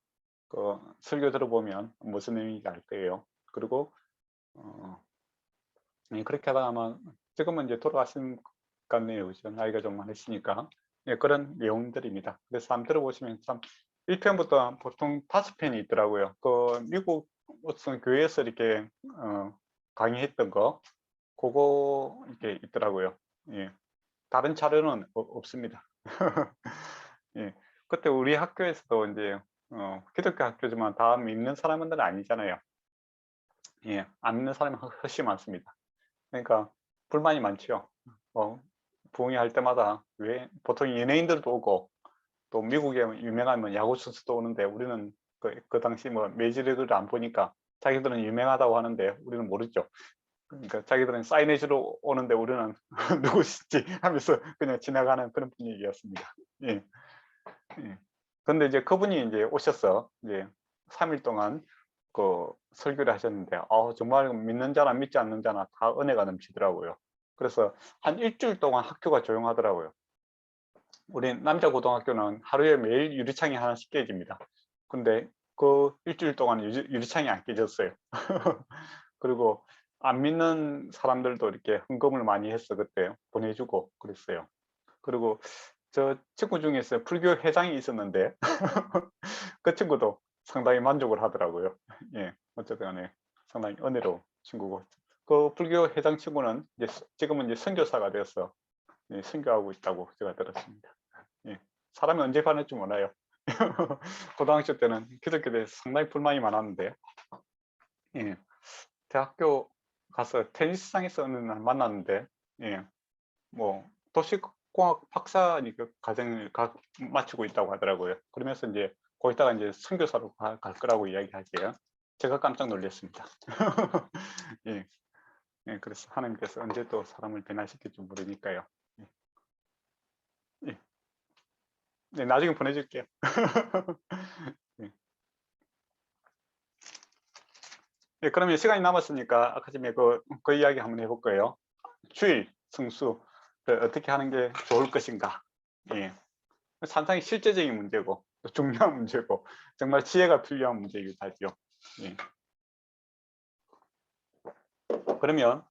설교 들어보면 무슨 의미인지 알 거예요. 그리고 그렇게 하다가 아마 지금은 이제 돌아가신 것 같네요. 그죠? 나이가 좀 많으시니까. 예, 그런 내용들입니다. 그래서 한번 들어보시면 참 1편부터 보통 5편이 있더라고요. 미국 어떤 교회에서 이렇게 강의했던 거 그거 이렇게 있더라고요. 예. 다른 자료는 없습니다. 예. 그때 우리 학교에서도 이제 기독교 학교지만 다 믿는 사람들은 아니잖아요. 예, 안 믿는 사람이 훨씬 많습니다. 그러니까 불만이 많죠. 부흥회 할 때마다 왜 보통 연예인들도 오고 또 미국에 유명한 야구 선수도 오는데 우리는 그 당시 뭐 메이저리그를 안 보니까 자기들은 유명하다고 하는데 우리는 모르죠. 그러니까 자기들은 사인회주로 오는데 우리는 누구시지 하면서 그냥 지나가는 그런 분위기였습니다. 예. 예. 근데 이제 그분이 이제 오셔서 이제 3일 동안 그 설교를 하셨는데 정말 믿는 자나 믿지 않는 자나 다 은혜가 넘치더라고요. 그래서 한 일주일 동안 학교가 조용하더라고요. 우리 남자 고등학교는 하루에 매일 유리창이 하나씩 깨집니다. 근데 그 일주일 동안 유리창이 안 깨졌어요. 그리고 안 믿는 사람들도 이렇게 헌금을 많이 해서 그때 보내주고 그랬어요. 그리고 저 친구 중에서 불교 회장이 있었는데 그 친구도 상당히 만족을 하더라고요. 예, 어쨌든 간에 상당히 은혜로운 친구고 그 불교 회장 친구는 이제 지금은 이제 선교사가 되어서 선교하고 있다고 제가 들었습니다. 예, 사람이 언제 변할지 몰라요. 고등학교 때는 기독교에 대해서 상당히 불만이 많았는데 예, 대학교 가서 테니스장에서 어느 날 만났는데 예, 뭐 도시공학 박사니까 과정을 마치고 있다고 하더라고요. 그러면서 이제 거기다가 이제 선교사로 갈 거라고 이야기하게요. 제가 깜짝 놀랐습니다. 예, 예, 그래서 하나님께서 언제 또 사람을 변화시킬지 모르니까요. 예. 예. 네, 나중에 보내줄게요. 예. 네, 그러면 시간이 남았으니까 아까 전에 그 이야기 한번 해볼 거예요. 주일, 성수를 어떻게 하는 게 좋을 것인가. 예. 상당히 실제적인 문제고 또 중요한 문제고 정말 지혜가 필요한 문제이기도 하죠. 예. 그러면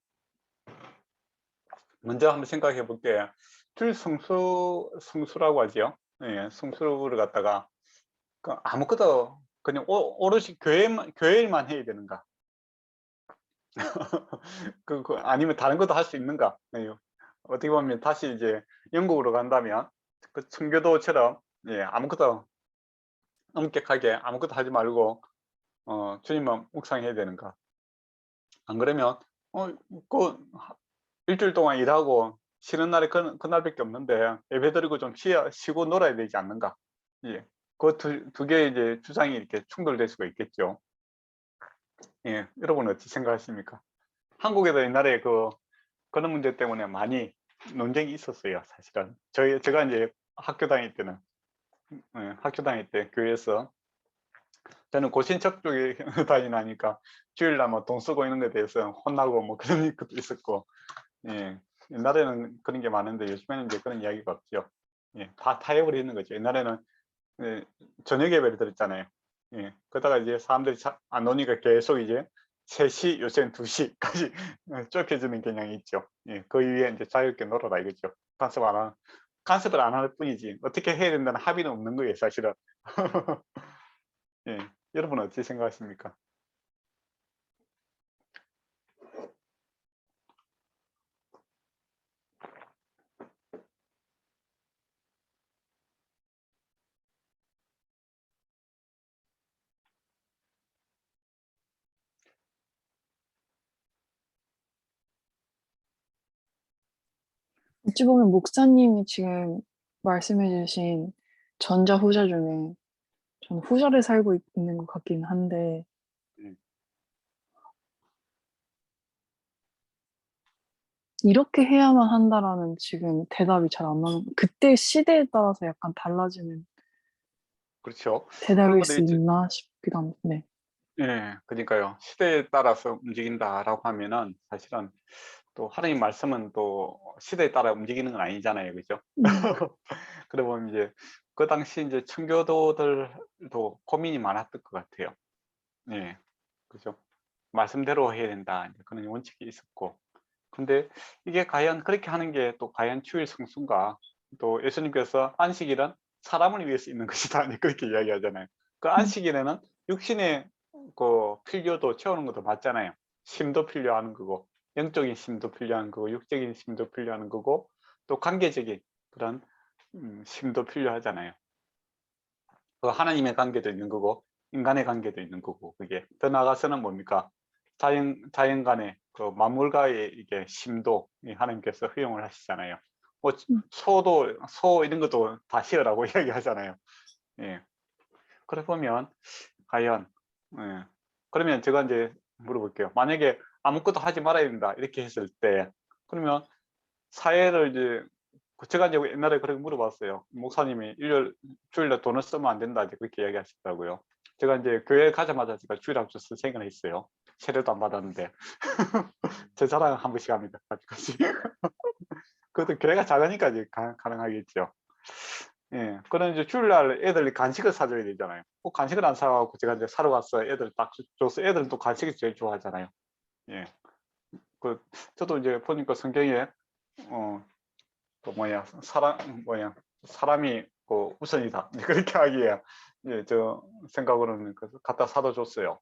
먼저 한번 생각해 볼게요. 주일 성수라고 하죠. 예, 성수를 갖다가 아무것도 그냥 오롯이 교회일만 해야 되는가? 아니면 다른 것도 할 수 있는가? 예, 어떻게 보면 다시 이제 영국으로 간다면 그 청교도처럼 예, 아무것도 엄격하게 아무것도 하지 말고 주님만 묵상해야 되는가? 안 그러면 그 일주일 동안 일하고 쉬는 날이 그날밖에 없는데 예배 드리고 좀 쉬고 놀아야 되지 않는가? 예, 그 두 개의 이제 주장이 이렇게 충돌될 수가 있겠죠. 예, 여러분 어떻게 생각하십니까? 한국에도 옛날에 그런 문제 때문에 많이 논쟁이 있었어요, 사실은. 제가 이제 학교 다닐 때는 학교 다닐 때 교회에서 저는 고신척 쪽에 다니니까 주일날 뭐 돈 쓰고 있는 것에 대해서 혼나고 뭐 그런 것도 있었고 예, 옛날에는 그런 게 많은데 요즘에는 이제 그런 이야기가 없죠. 예, 다 타협을 있는 거죠. 옛날에는 저녁 예배를 드렸잖아요. 예, 그러다가 이제 사람들이 안 노니까 계속 이제 3시, 요새는 2시까지 좁혀지는 경향이 있죠. 예, 그 이후에 이제 자유롭게 놀아라 이거죠. 간섭을 안 할 뿐이지 어떻게 해야 된다는 합의는 없는 거예요, 사실은. 예, 여러분은 어떻게 생각하십니까? 어찌 보면 목사님이 지금 말씀해 주신 전자 후자 중에 저는 후자를 살고 있는 것 같긴 한데 음. 이렇게 해야만 한다라는 지금 대답이 잘 안 나오는 그때 시대에 따라서 약간 달라지는 그렇죠. 대답일 그런데 수 있나 싶기도 한데 네. 예, 그러니까요. 시대에 따라서 움직인다라고 하면은 사실은 또 하나님 말씀은 또 시대에 따라 움직이는 건 아니잖아요, 그죠? 그러다 보면 이제 그 당시 이제 청교도들도 고민이 많았을 것 같아요. 예, 그죠? 말씀대로 해야 된다 이제 그런 원칙이 있었고, 근데 이게 과연 그렇게 하는 게 또 과연 주일 성수인가? 또 예수님께서 안식일은 사람을 위해서 있는 것이다 이제 그렇게 이야기하잖아요. 그 안식일에는 육신의 그 필요도 채우는 것도 맞잖아요. 쉼도 필요한 거고 영적인 힘도 필요한 거고 육적인 힘도 필요한 거고 또 관계적인 그런 힘도 필요하잖아요. 그 하나님의 관계도 있는 거고 인간의 관계도 있는 거고 그게 더 나아가서는 뭡니까? 자연 간의 그 만물과의 이게 심도 하나님께서 허용을 하시잖아요. 뭐 소 이런 것도 다 쉬어라고 이야기하잖아요. 예. 그래 보면 과연 그러면 제가 이제 물어볼게요. 만약에 아무것도 하지 말아야 된다 이렇게 했을 때 그러면 사회를 이제 제가 이제 옛날에 그렇게 물어봤어요. 목사님이 주일날 돈을 쓰면 안 된다 이제 그렇게 이야기하셨다고요. 제가 이제 교회 가자마자 제가 주일 학교 쓸 생각을 했어요. 세례도 안 받았는데 제 자랑 한 번씩 합니다. 아직까지. 그것도 교회가 작으니까 이제 가능하겠죠. 예, 그런 이제 주일날 애들 간식을 사줘야 되잖아요. 꼭 간식을 안 사갖고 제가 이제 사러 갔어. 애들 딱 줘서 애들은 또 간식이 제일 좋아하잖아요. 예, 저도 이제 보니까 성경에 그 사람이 그 우선이다 그렇게 하기에 저 생각으로는 갖다 사다 줬어요.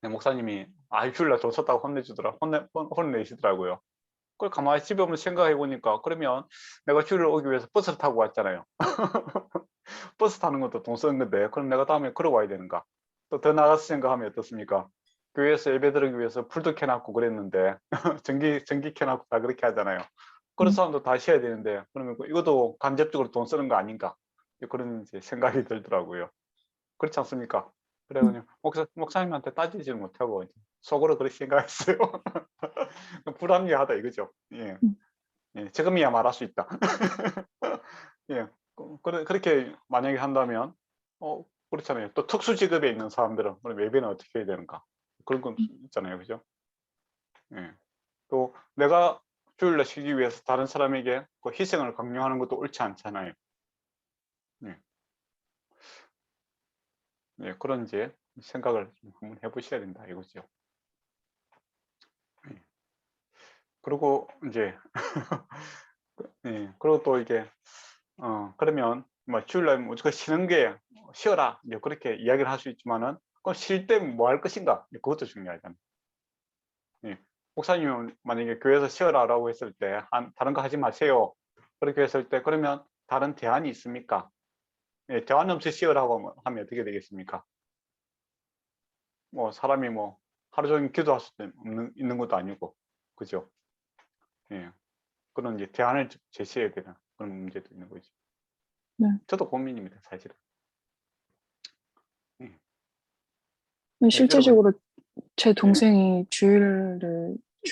목사님이 주일날 돈 썼다고 혼내시더라고요. 그걸 가만히 집에 오면 생각해 보니까 그러면 내가 주일날 오기 위해서 버스를 타고 왔잖아요. 버스 타는 것도 돈 쓰는 건데 그럼 내가 다음에 걸어와야 되는가? 또 더 나가서 생각하면 어떻습니까? 교회에서 예배 드리기 위해서 불도 켜놨고 그랬는데 전기 켜놨고 다 그렇게 하잖아요. 그런 사람도 다 쉬어야 되는데 그러면 이것도 간접적으로 돈 쓰는 거 아닌가? 그런 이제 생각이 들더라고요. 그렇지 않습니까? 그래가지고 목사님한테 따지지 못하고 속으로 그렇게 생각했어요. 불합리하다 이거죠. 예. 예, 지금이야 말할 수 있다. 예, 그렇게 만약에 한다면 그렇잖아요. 또 특수 직업에 있는 사람들은 그럼 예배는 어떻게 해야 되는가? 그런 건 있잖아요, 그죠? 예. 또 내가 주일날 쉬기 위해서 다른 사람에게 그 희생을 강요하는 것도 옳지 않잖아요. 예. 예, 그런 이제 생각을 좀 한번 해보셔야 된다 이거죠. 예. 그리고 이제 예, 그리고 또 이게 그러면 뭐 주일날 무조건 쉬는 게 쉬어라 이제 그렇게 이야기를 할 수 있지만은 그럼 쉴 때 뭐 할 것인가 그것도 중요하잖아요. 예. 목사님은 만약에 교회에서 쉬어라라고 했을 때 다른 거 하지 마세요 그렇게 했을 때 그러면 다른 대안이 있습니까? 예, 대안 없이 쉬어라고 하면 어떻게 되겠습니까? 뭐 사람이 뭐 하루 종일 기도할 수 있는 것도 아니고 그죠? 예. 그런 이제 대안을 제시해야 되는 그런 문제도 있는 거죠. 네. 저도 고민입니다, 사실은. 예. 실제적으로 제 예. 동생이 주일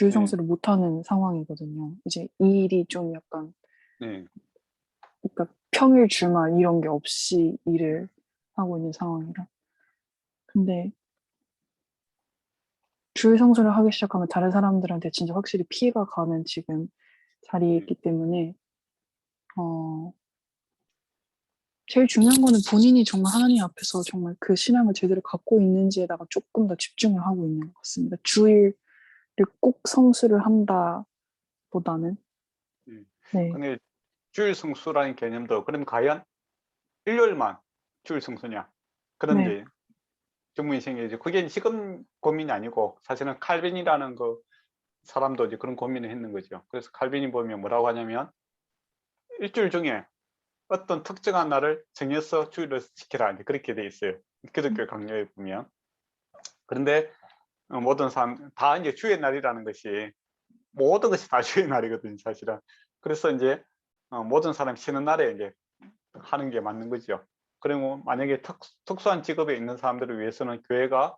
예. 성수를 못하는 상황이거든요. 이제 이 일이 좀 약간 예. 그러니까 평일 주말 이런 게 없이 일을 하고 있는 상황이라. 근데 주일 성수를 하기 시작하면 다른 사람들한테 진짜 확실히 피해가 가는 지금 자리에 있기 때문에 제일 중요한 거는 본인이 정말 하나님 앞에서 정말 그 신앙을 제대로 갖고 있는지에다가 조금 더 집중을 하고 있는 것 같습니다. 주일을 꼭 성수를 한다 보다는. 예. 네. 근데 주일 성수라는 개념도 그럼 과연 일요일만 주일 성수냐 그런 네. 이제 질문이 생기죠. 그게 지금 고민이 아니고 사실은 칼빈이라는 그 사람도 이제 그런 고민을 했는 거죠. 그래서 칼빈이 보면 뭐라고 하냐면 일주일 중에 어떤 특정한 날을 정해서 주일을 지키라 이제 그렇게 돼 있어요. 기독교 강요에 보면. 그런데 모든 사람 다 이제 주의 날이라는 것이 모든 것이 다 주의 날이거든요, 사실은. 그래서 이제 모든 사람 쉬는 날에 이제 하는 게 맞는 거죠. 그리고 만약에 특수한 직업에 있는 사람들을 위해서는 교회가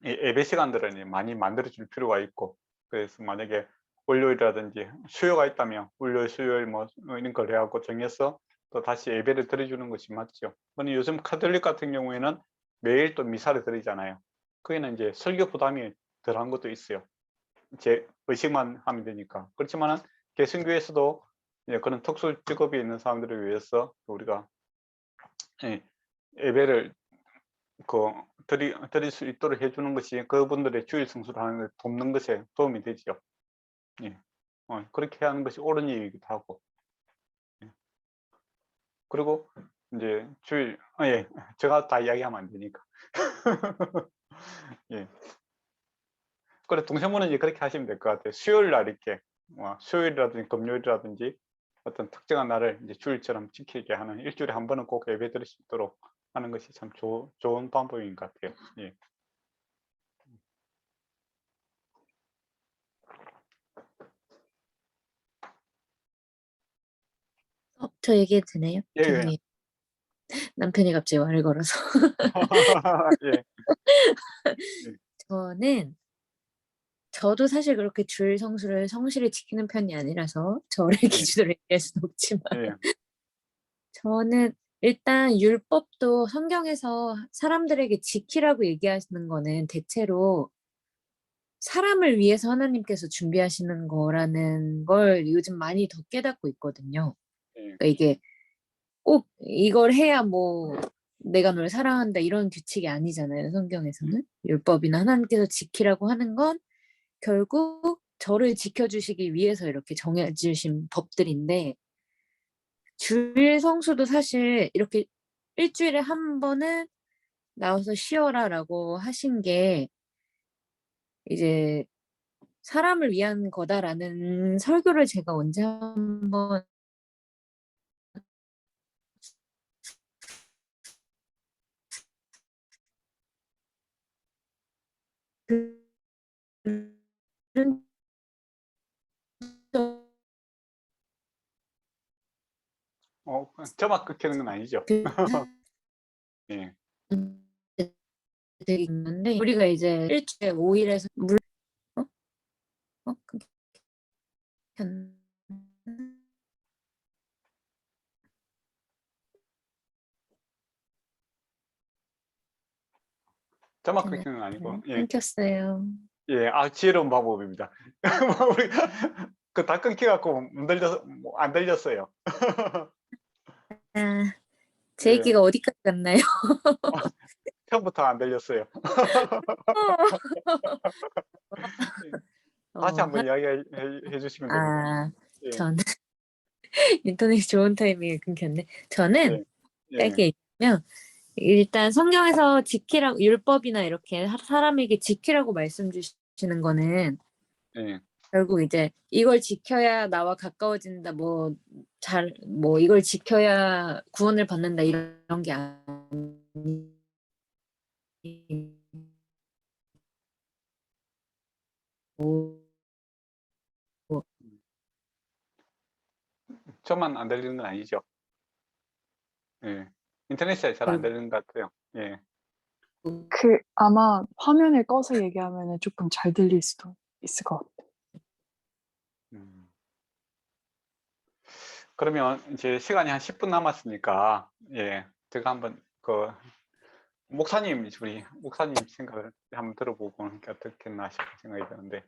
예배 시간들을 많이 만들어 줄 필요가 있고 그래서 만약에 월요일이라든지 수요가 있다면 월요일 수요일 뭐 이런 걸 해갖고 정해서 또 다시 예배를 드려주는 것이 맞죠. 근데 요즘 카톨릭 같은 경우에는 매일 또 미사를 드리잖아요. 거기는 이제 설교 부담이 덜한 것도 있어요. 제 의식만 하면 되니까. 그렇지만은 개신교에서도 그런 특수 직업이 있는 사람들을 위해서 우리가 예배를 드릴 수 있도록 해주는 것이 그분들의 주일 성수를 하는 걸 돕는 것에 도움이 되죠. 예. 그렇게 하는 것이 옳은 일이기도 하고. 예. 그리고 이제 주일, 예. 제가 다 이야기하면 안 되니까. 예. 그래 동생분은 이제 그렇게 하시면 될 것 같아요. 수요일 날 이렇게 수요일이라든지 금요일이라든지 어떤 특정한 날을 이제 주일처럼 지키게 하는 일주일에 한 번은 꼭 예배 드릴 수 있도록 하는 것이 참 좋은 방법인 것 같아요. 예. 저 얘기해도 되나요? 예, 예. 죄송해요. 남편이 갑자기 말을 걸어서. 예. 예. 저도 사실 그렇게 주일 성수를 성실히 지키는 편이 아니라서 저를 예. 기준으로 얘기할 수는 없지만 예. 저는 일단 율법도 성경에서 사람들에게 지키라고 얘기하시는 거는 대체로 사람을 위해서 하나님께서 준비하시는 거라는 걸 요즘 많이 더 깨닫고 있거든요. 예. 그러니까 이게 꼭 이걸 해야 뭐 내가 널 사랑한다 이런 규칙이 아니잖아요. 성경에서는. 율법이나 하나님께서 지키라고 하는 건 결국 저를 지켜주시기 위해서 이렇게 정해주신 법들인데 주일 성수도 사실 이렇게 일주일에 한 번은 나와서 쉬어라라고 하신 게 이제 사람을 위한 거다라는 설교를 제가 언제 한번 들은 저만 끊기는 건 아니죠. 예. 적이 있는데 우리가 이제 일주일에 5일에서 어? 끊겼나? 저만 끊기는 건 아니고. 예. 끊겼어요. 예. 지혜로운 방법입니다. 뭐 우리 그 다 끊겨 갖고 안 들렸어요. 아, 제 예. 얘기가 어디까지 갔나요? 처음부터 안 들렸어요. 예. 다시 어, 한번 이야기해 주시면 됩니다. 예. 저는 인터넷이 좋은 타이밍에 끊겼네. 저는 예. 예. 짧게 얘기하면 일단 성경에서 지키라고 율법이나 이렇게 사람에게 지키라고 말씀 주시는 거는 예. 결국 이제 이걸 지켜야 나와 가까워진다 뭐 이걸 지켜야 구원을 받는다 이런 게 아니고 저만 안 들리는 건 아니죠. 예. 인터넷이 잘 안 들리는 것 같아요. 예. 아마 화면을 꺼서 얘기하면 조금 잘 들릴 수도 있을 것 같아요. 음. 그러면 이제 시간이 한 10분 남았으니까 예. 제가 한번 목사님 생각을 한번 들어보고 어떻겠나 싶은 생각이 드는데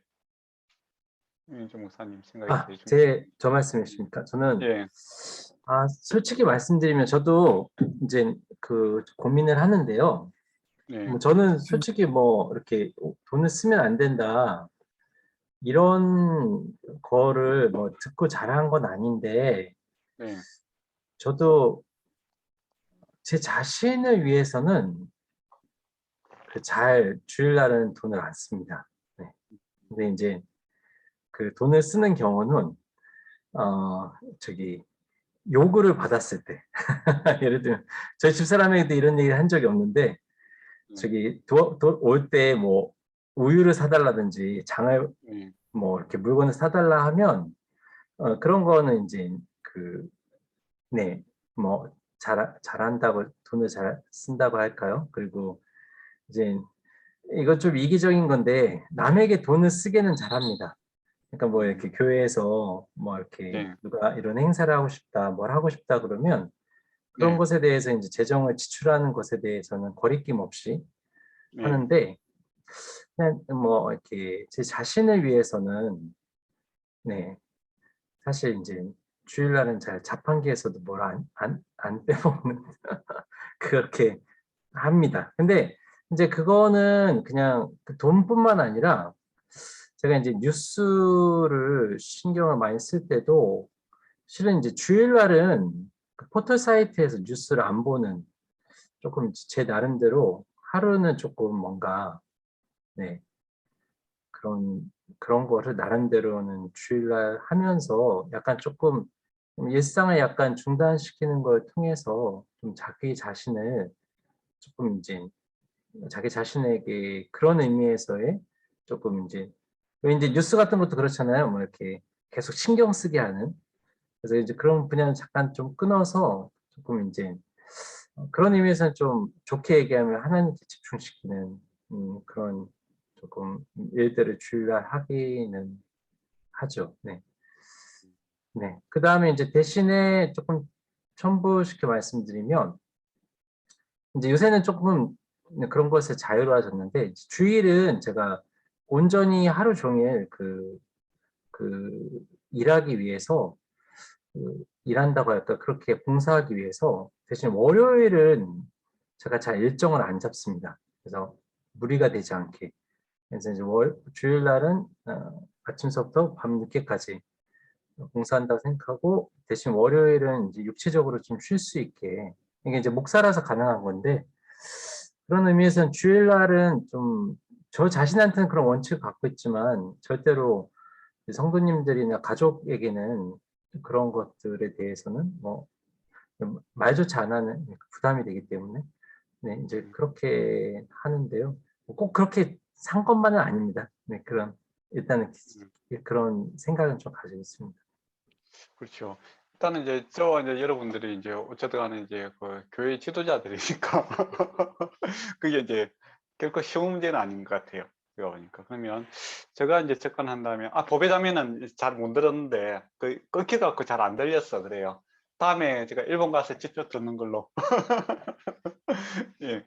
윤희중 목사님 생각이 제일 저 말씀이십니까? 저는 예. 솔직히 말씀드리면 저도 이제 그 고민을 하는데요. 예. 뭐 저는 솔직히 뭐 이렇게 돈을 쓰면 안 된다 이런 거를 뭐 듣고 자란 건 아닌데 예. 저도 제 자신을 위해서는 주일날은 돈을 안 씁니다. 네. 근데 이제 그 돈을 쓰는 경우는 요구를 받았을 때 예를 들면 저희 집사람에게도 이런 얘기를 한 적이 없는데 올 때 뭐 우유를 사달라든지 장을 예. 뭐 이렇게 물건을 사달라 하면 그런 거는 이제 뭐 잘한다고 돈을 잘 쓴다고 할까요? 그리고 이제 이거 좀 이기적인 건데 남에게 돈을 쓰게는 잘합니다. 그러니까 뭐 이렇게 교회에서 뭐 이렇게 예. 누가 이런 행사를 하고 싶다, 뭘 하고 싶다 그러면 그런 예. 것에 대해서 이제 재정을 지출하는 것에 대해서는 거리낌 없이 예. 하는데 그냥 뭐 이렇게 제 자신을 위해서는 사실 이제 주일날은 잘 자판기에서도 뭘 안 빼먹는 그렇게 합니다. 근데 이제 그거는 그냥 그 돈뿐만 아니라 제가 이제 뉴스를 신경을 많이 쓸 때도 실은 이제 주일날은 그 포털 사이트에서 뉴스를 안 보는 조금 제 나름대로 하루는 조금 뭔가 그런 거를 나름대로는 주일날 하면서 약간 조금 일상을 약간 중단시키는 걸 통해서 좀 자기 자신을 조금 이제 자기 자신에게 그런 의미에서의 조금 이제 왜 이제 뉴스 같은 것도 그렇잖아요. 뭐 이렇게 계속 신경 쓰게 하는. 그래서 이제 그런 분야는 잠깐 좀 끊어서 조금 이제 그런 의미에서는 좀 좋게 얘기하면 하나님께 집중시키는 그런 조금 일들을 주일날 하기는 하죠. 네. 네. 그 다음에 이제 대신에 조금 첨부시켜 말씀드리면 이제 요새는 조금 그런 것에 자유로워졌는데 주일은 제가 온전히 하루 종일 그 일하기 위해서 일한다고 할까 그렇게 봉사하기 위해서 대신 월요일은 제가 잘 일정을 안 잡습니다. 그래서 무리가 되지 않게. 그래서 이제 주일날은 아침서부터 밤 늦게까지 봉사한다고 생각하고 대신 월요일은 이제 육체적으로 좀 쉴 수 있게 이게 이제 목사라서 가능한 건데 그런 의미에서는 주일날은 좀 저 자신한테는 그런 원칙을 갖고 있지만 절대로 성도님들이나 가족에게는 그런 것들에 대해서는 뭐 말조차 안 하는 부담이 되기 때문에 네, 이제 그렇게 하는데요. 꼭 그렇게 산 것만은 아닙니다. 네, 일단은 그런 생각은 좀 가지고 있습니다. 그렇죠. 일단은 이제 저와 이제 여러분들이 이제 어쨌든 간에 이제 그 교회 지도자들이니까 그게 이제 결코 쉬운 문제는 아닌 것 같아요. 제가 보니까. 그러면 제가 이제 접근한다면 법의 장면은 잘 못 들었는데 끊겨갖고 잘 안 들렸어 그래요. 다음에 제가 일본 가서 직접 듣는 걸로. 예.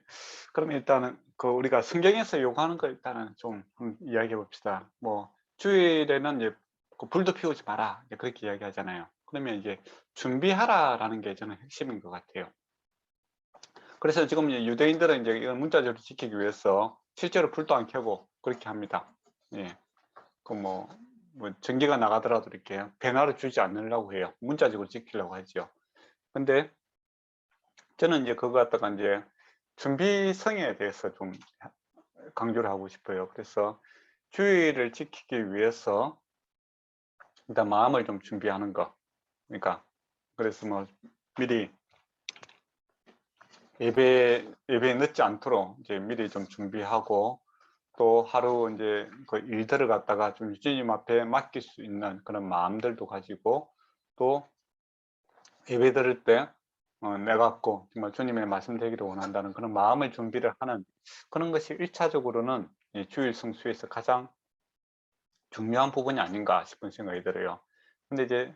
그러면 일단은 우리가 성경에서 요구하는 거 일단은 좀 한번 이야기해 봅시다. 뭐 주일에는 이제 불도 피우지 마라 이제 그렇게 이야기하잖아요. 그러면 이제 준비하라라는 게 저는 핵심인 것 같아요. 그래서 지금 이제 유대인들은 이제 이런 문자적으로 지키기 위해서 실제로 불도 안 켜고 그렇게 합니다. 예. 뭐 전기가 나가더라도 이렇게 변화를 주지 않으려고 해요. 문자적으로 지키려고 하죠. 근데 저는 이제 그거 갖다가 이제 준비성에 대해서 좀 강조를 하고 싶어요. 그래서 주의를 지키기 위해서 일단 마음을 좀 준비하는 거. 그러니까 그래서 뭐 미리 예배에 늦지 않도록 이제 미리 좀 준비하고 또 하루 이제 그 일들을 갖다가 좀 주님 앞에 맡길 수 있는 그런 마음들도 가지고 또 예배 드릴 때 내가 꼭 정말 주님의 말씀 되기를 원한다는 그런 마음을 준비를 하는 그런 것이 1차적으로는 주일 성수에서 가장 중요한 부분이 아닌가 싶은 생각이 들어요. 근데 이제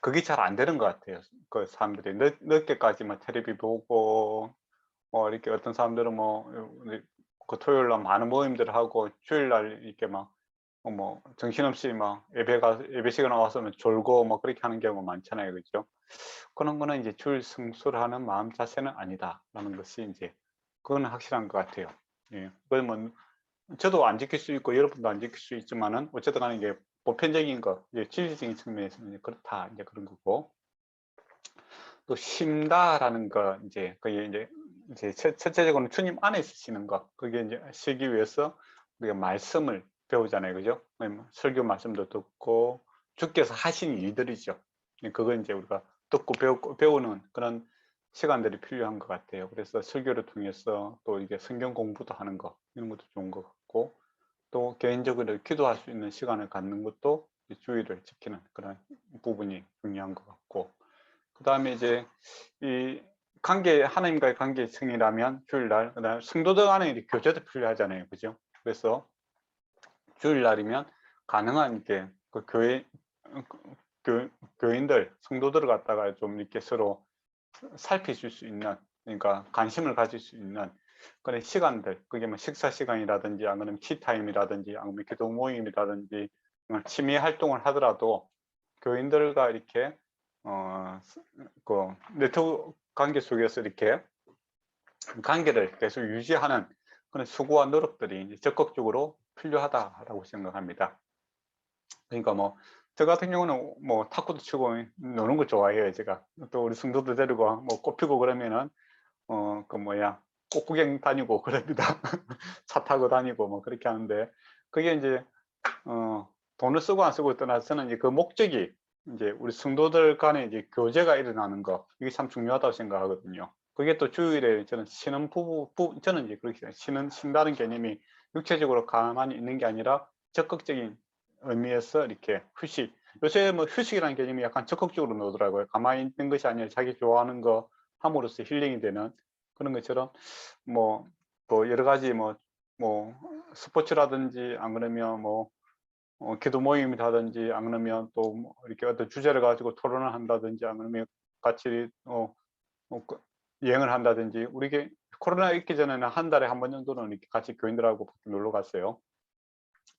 그게 잘 안 되는 것 같아요. 그 사람들이 늦게까지 막 텔레비 보고 뭐 이렇게 어떤 사람들은 그 토요일 날 많은 모임들을 하고 주일 날 이렇게 뭐 정신없이 막 예배 시간 와서는 졸고 뭐 그렇게 하는 경우가 많잖아요. 그죠? 그런 거는 이제 주일 성수를 하는 마음 자세는 아니다라는 것이 이제 그건 확실한 것 같아요. 예. 그러면 저도 안 지킬 수 있고 여러분도 안 지킬 수 있지만은 어쨌든 간에 이게 보편적인 거, 이제 진리적인 측면에서는 이제 그렇다 이제 그런 거고 또 쉼다라는 거 이제 그게 이제 첫째적으로는 주님 안에 있으시는 거 그게 이제 쉬기 위해서 우리가 말씀을 배우잖아요, 그죠? 설교 말씀도 듣고 주께서 하신 일들이죠. 그걸 이제 우리가 듣고 배우는 그런 시간들이 필요한 것 같아요. 그래서 설교를 통해서 또 이게 성경 공부도 하는 거 이런 것도 좋은 것 같고 또 개인적으로 기도할 수 있는 시간을 갖는 것도 주의를 지키는 그런 부분이 중요한 것 같고 그 다음에 이제 이 하나님과의 관계성이라면 주일날 그다음에 성도들 간의 이렇게 교제도 필요하잖아요, 그죠? 그래서 주일날이면 가능한 게 그 교인들 성도들을 갖다가 좀 이렇게 서로 살피실 수 있는 그러니까 관심을 가질 수 있는 그런 시간들 그게 뭐 식사 시간이라든지 아니면 티타임이라든지 아니면 기도 모임이라든지 취미 활동을 하더라도 교인들과 이렇게 그 네트워크 관계 속에서 이렇게 관계를 계속 유지하는 그런 수고와 노력들이 이제 적극적으로 필요하다라고 생각합니다. 그러니까 뭐 저 같은 경우는 뭐 탁구도 치고 노는 거 좋아해요. 제가 또 우리 성도들 데리고 뭐 꽃피고 그러면은 꽃구경 다니고 그럽니다. 차 타고 다니고 뭐 그렇게 하는데 그게 이제 돈을 쓰고 안 쓰고 떠나서는 이제 그 목적이 이제 우리 성도들 간에 이제 교제가 일어나는 거, 이게 참 중요하다고 생각하거든요. 그게 또 주일에 저는 쉬는 저는 이제 그렇게 쉰다는 개념이 육체적으로 가만히 있는 게 아니라 적극적인 의미에서 이렇게 휴식. 요새 뭐 휴식이라는 개념이 약간 적극적으로 나오더라고요. 가만히 있는 것이 아니라 자기 좋아하는 거 함으로써 힐링이 되는 그런 것처럼 뭐 여러 가지 뭐 스포츠라든지 안 그러면 기도 모임이라든지 안 그러면 또 뭐 이렇게 어떤 주제를 가지고 토론을 한다든지 안 그러면 같이 여행을 한다든지 우리 코로나 있기 전에는 한 달에 한 번 정도는 이렇게 같이 교인들하고 놀러 갔어요.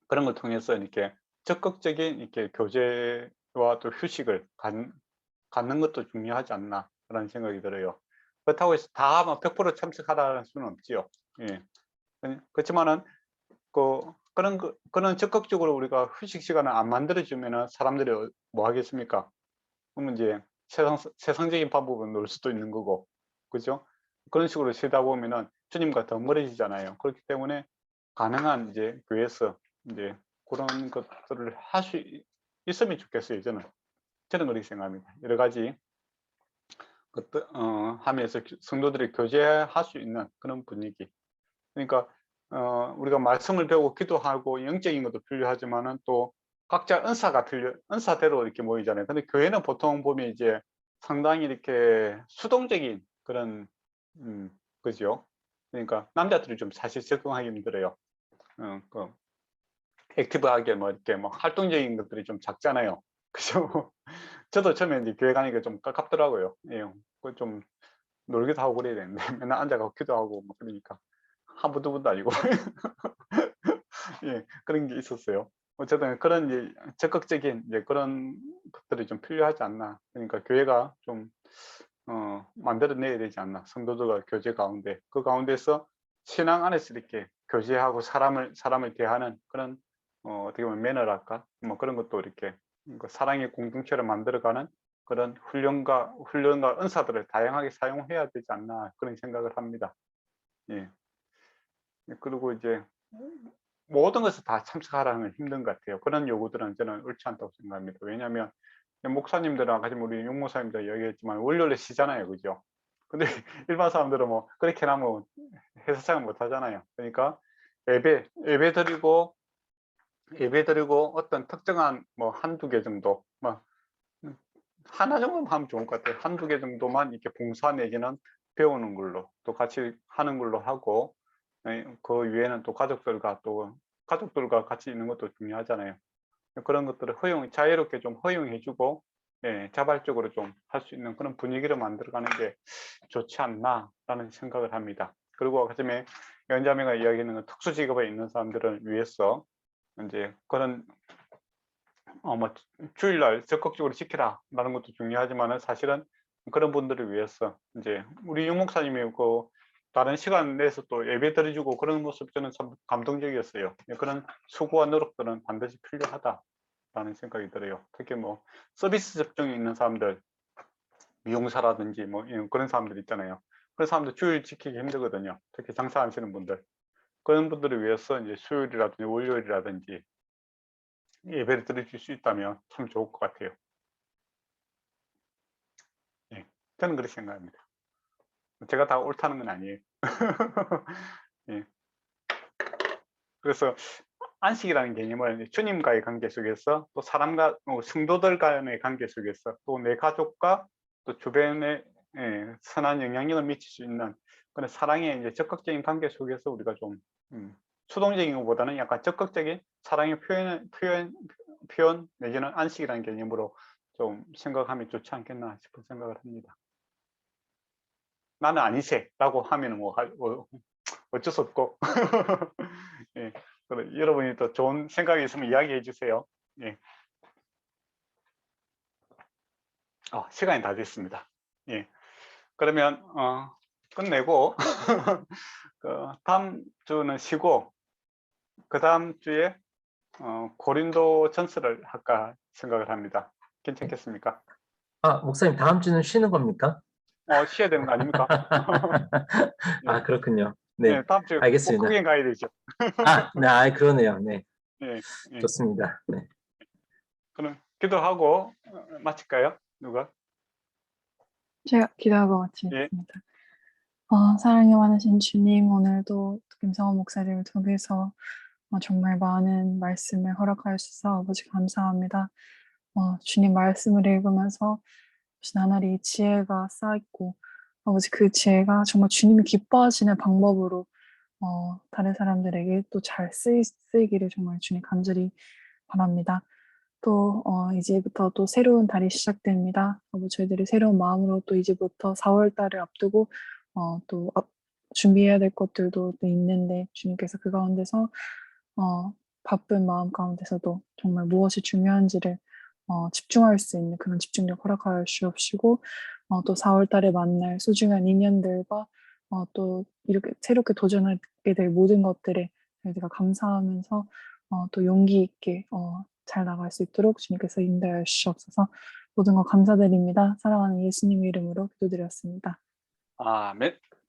그런 걸 통해서 이렇게 적극적인 이렇게 교제와 또 휴식을 갖는 것도 중요하지 않나라는 생각이 들어요. 그렇다고 해서 다 100% 참석하라는 수는 없지요. 예. 그렇지만은 그런 적극적으로 우리가 휴식 시간을 안 만들어주면은 사람들이 뭐 하겠습니까? 그러면 이제 세상적인 방법은 놀 수도 있는 거고, 그죠? 그런 식으로 쉬다 보면은 주님과 더 멀어지잖아요. 그렇기 때문에 가능한 이제 교회에서 이제 그런 것들을 할 수 있으면 좋겠어요. 저는 그렇게 생각합니다. 여러 가지 것들 하면서 성도들이 교제할 수 있는 그런 분위기. 그러니까 우리가 말씀을 배우고 기도하고 영적인 것도 필요하지만은 또 각자 은사대로 이렇게 모이잖아요. 근데 교회는 보통 보면 이제 상당히 이렇게 수동적인 그런 그죠? 그러니까 남자들이 좀 사실 적응하기 힘들어요. 액티브하게 뭐 이렇게 활동적인 것들이 좀 작잖아요. 그죠? 저도 처음에 이제 교회 가니까 좀 깝깝더라고요. 예, 좀 놀기도 하고 그래야 되는데 맨날 앉아가고 기도하고 뭐 그러니까 한 번 두 번도 아니고 예, 그런 게 있었어요. 어쨌든 그런 이제 적극적인 이제 그런 것들이 좀 필요하지 않나. 그러니까 교회가 좀 만들어내야 되지 않나. 성도들과 교제 가운데 그 가운데서 신앙 안에서 이렇게 교제하고 사람을 대하는 그런 어떻게 보면 매너랄까 뭐 그런 것도 이렇게 사랑의 공동체를 만들어가는 그런 훈련과 은사들을 다양하게 사용해야 되지 않나 그런 생각을 합니다. 예. 그리고 이제 모든 것을 다 참석하라는 건 힘든 것 같아요. 그런 요구들은 저는 옳지 않다고 생각합니다. 왜냐하면 목사님들은 아까 우리 육목사님들 얘기했지만 월요일에 쉬잖아요, 그죠? 근데 일반 사람들은 뭐 그렇게 하면 회사 생활 못 하잖아요. 그러니까 예배 드리고 어떤 특정한 뭐 한두 개 정도 하나 정도만 하면 좋을 것 같아요. 한두 개 정도만 이렇게 봉사 내지는 배우는 걸로 또 같이 하는 걸로 하고 그 위에는 또 가족들과 같이 있는 것도 중요하잖아요. 그런 것들을 자유롭게 좀 허용해주고 자발적으로 좀 할 수 있는 그런 분위기를 만들어가는 게 좋지 않나라는 생각을 합니다. 그리고 그다음에 연자매가 이야기하는 특수 직업에 있는 사람들을 위해서 이제 그런 주일날 적극적으로 지키라라는 것도 중요하지만은 사실은 그런 분들을 위해서 이제 우리 육 목사님이 다른 시간 내에서 또 예배 드려주고 그런 모습 저는 참 감동적이었어요. 그런 수고와 노력들은 반드시 필요하다라는 생각이 들어요. 특히 뭐 서비스 접종이 있는 사람들, 미용사라든지 뭐 그런 사람들 있잖아요. 그런 사람들 주일 지키기 힘들거든요. 특히 장사하시는 분들. 그런 분들을 위해서 이제 수요일이라든지 월요일이라든지 예배를 드려줄 수 있다면 참 좋을 것 같아요. 예, 저는 그렇게 생각합니다. 제가 다 옳다는 건 아니에요. 예. 그래서 안식이라는 개념을 주님과의 관계 속에서 또 사람과 성도들 간의 관계 속에서 또 내 가족과 또 주변에 선한 영향력을 미칠 수 있는 그런 사랑의 이제 적극적인 관계 속에서 우리가 좀 수동적인 것보다는 약간 적극적인 사랑의 표현 내지는 안식이라는 개념으로 좀 생각하면 좋지 않겠나 싶은 생각을 합니다. 나는 아니세라고 하면 뭐 어쩔 수 없고 예, 여러분이 또 좋은 생각이 있으면 이야기해 주세요. 예. 시간이 다 됐습니다. 예. 그러면 끝내고 다음 주는 쉬고 그 다음 주에 고린도 전서를 할까 생각을 합니다. 괜찮겠습니까? 목사님 다음 주는 쉬는 겁니까? 쉬어야 되는 거 아닙니까? 예. 그렇군요. 네, 네, 다음 주에 꼭 알겠습니다. 구경 가야 되죠. 네, 그러네요. 네. 예, 예. 좋습니다. 네. 그럼 기도하고 마칠까요? 누가? 제가 기도하고 예. 마치겠습니다. 사랑이 많으신 주님, 오늘도 김성호 목사님을 통해서 정말 많은 말씀을 허락하여 주셔서 아버지 감사합니다. 주님 말씀을 읽으면서 나날이 지혜가 쌓이고 아버지 그 지혜가 정말 주님이 기뻐하시는 방법으로 다른 사람들에게 또 잘 쓰이기를 정말 주님 간절히 바랍니다. 또 이제부터 또 새로운 달이 시작됩니다. 저희들이 새로운 마음으로 또 이제부터 4월 달을 앞두고 또 준비해야 될 것들도 또 있는데 주님께서 그 가운데서 바쁜 마음 가운데서도 정말 무엇이 중요한지를 집중할 수 있는 그런 집중력 허락하여 주옵시고 또 4월 달에 만날 소중한 인연들과 또 이렇게 새롭게 도전하게 될 모든 것들에 저희가 감사하면서 또 용기 있게 잘 나갈 수 있도록 주님께서 인도하여 주시옵소서. 모든 거 감사드립니다. 사랑하는 예수님 이름으로 기도드렸습니다. 아멘.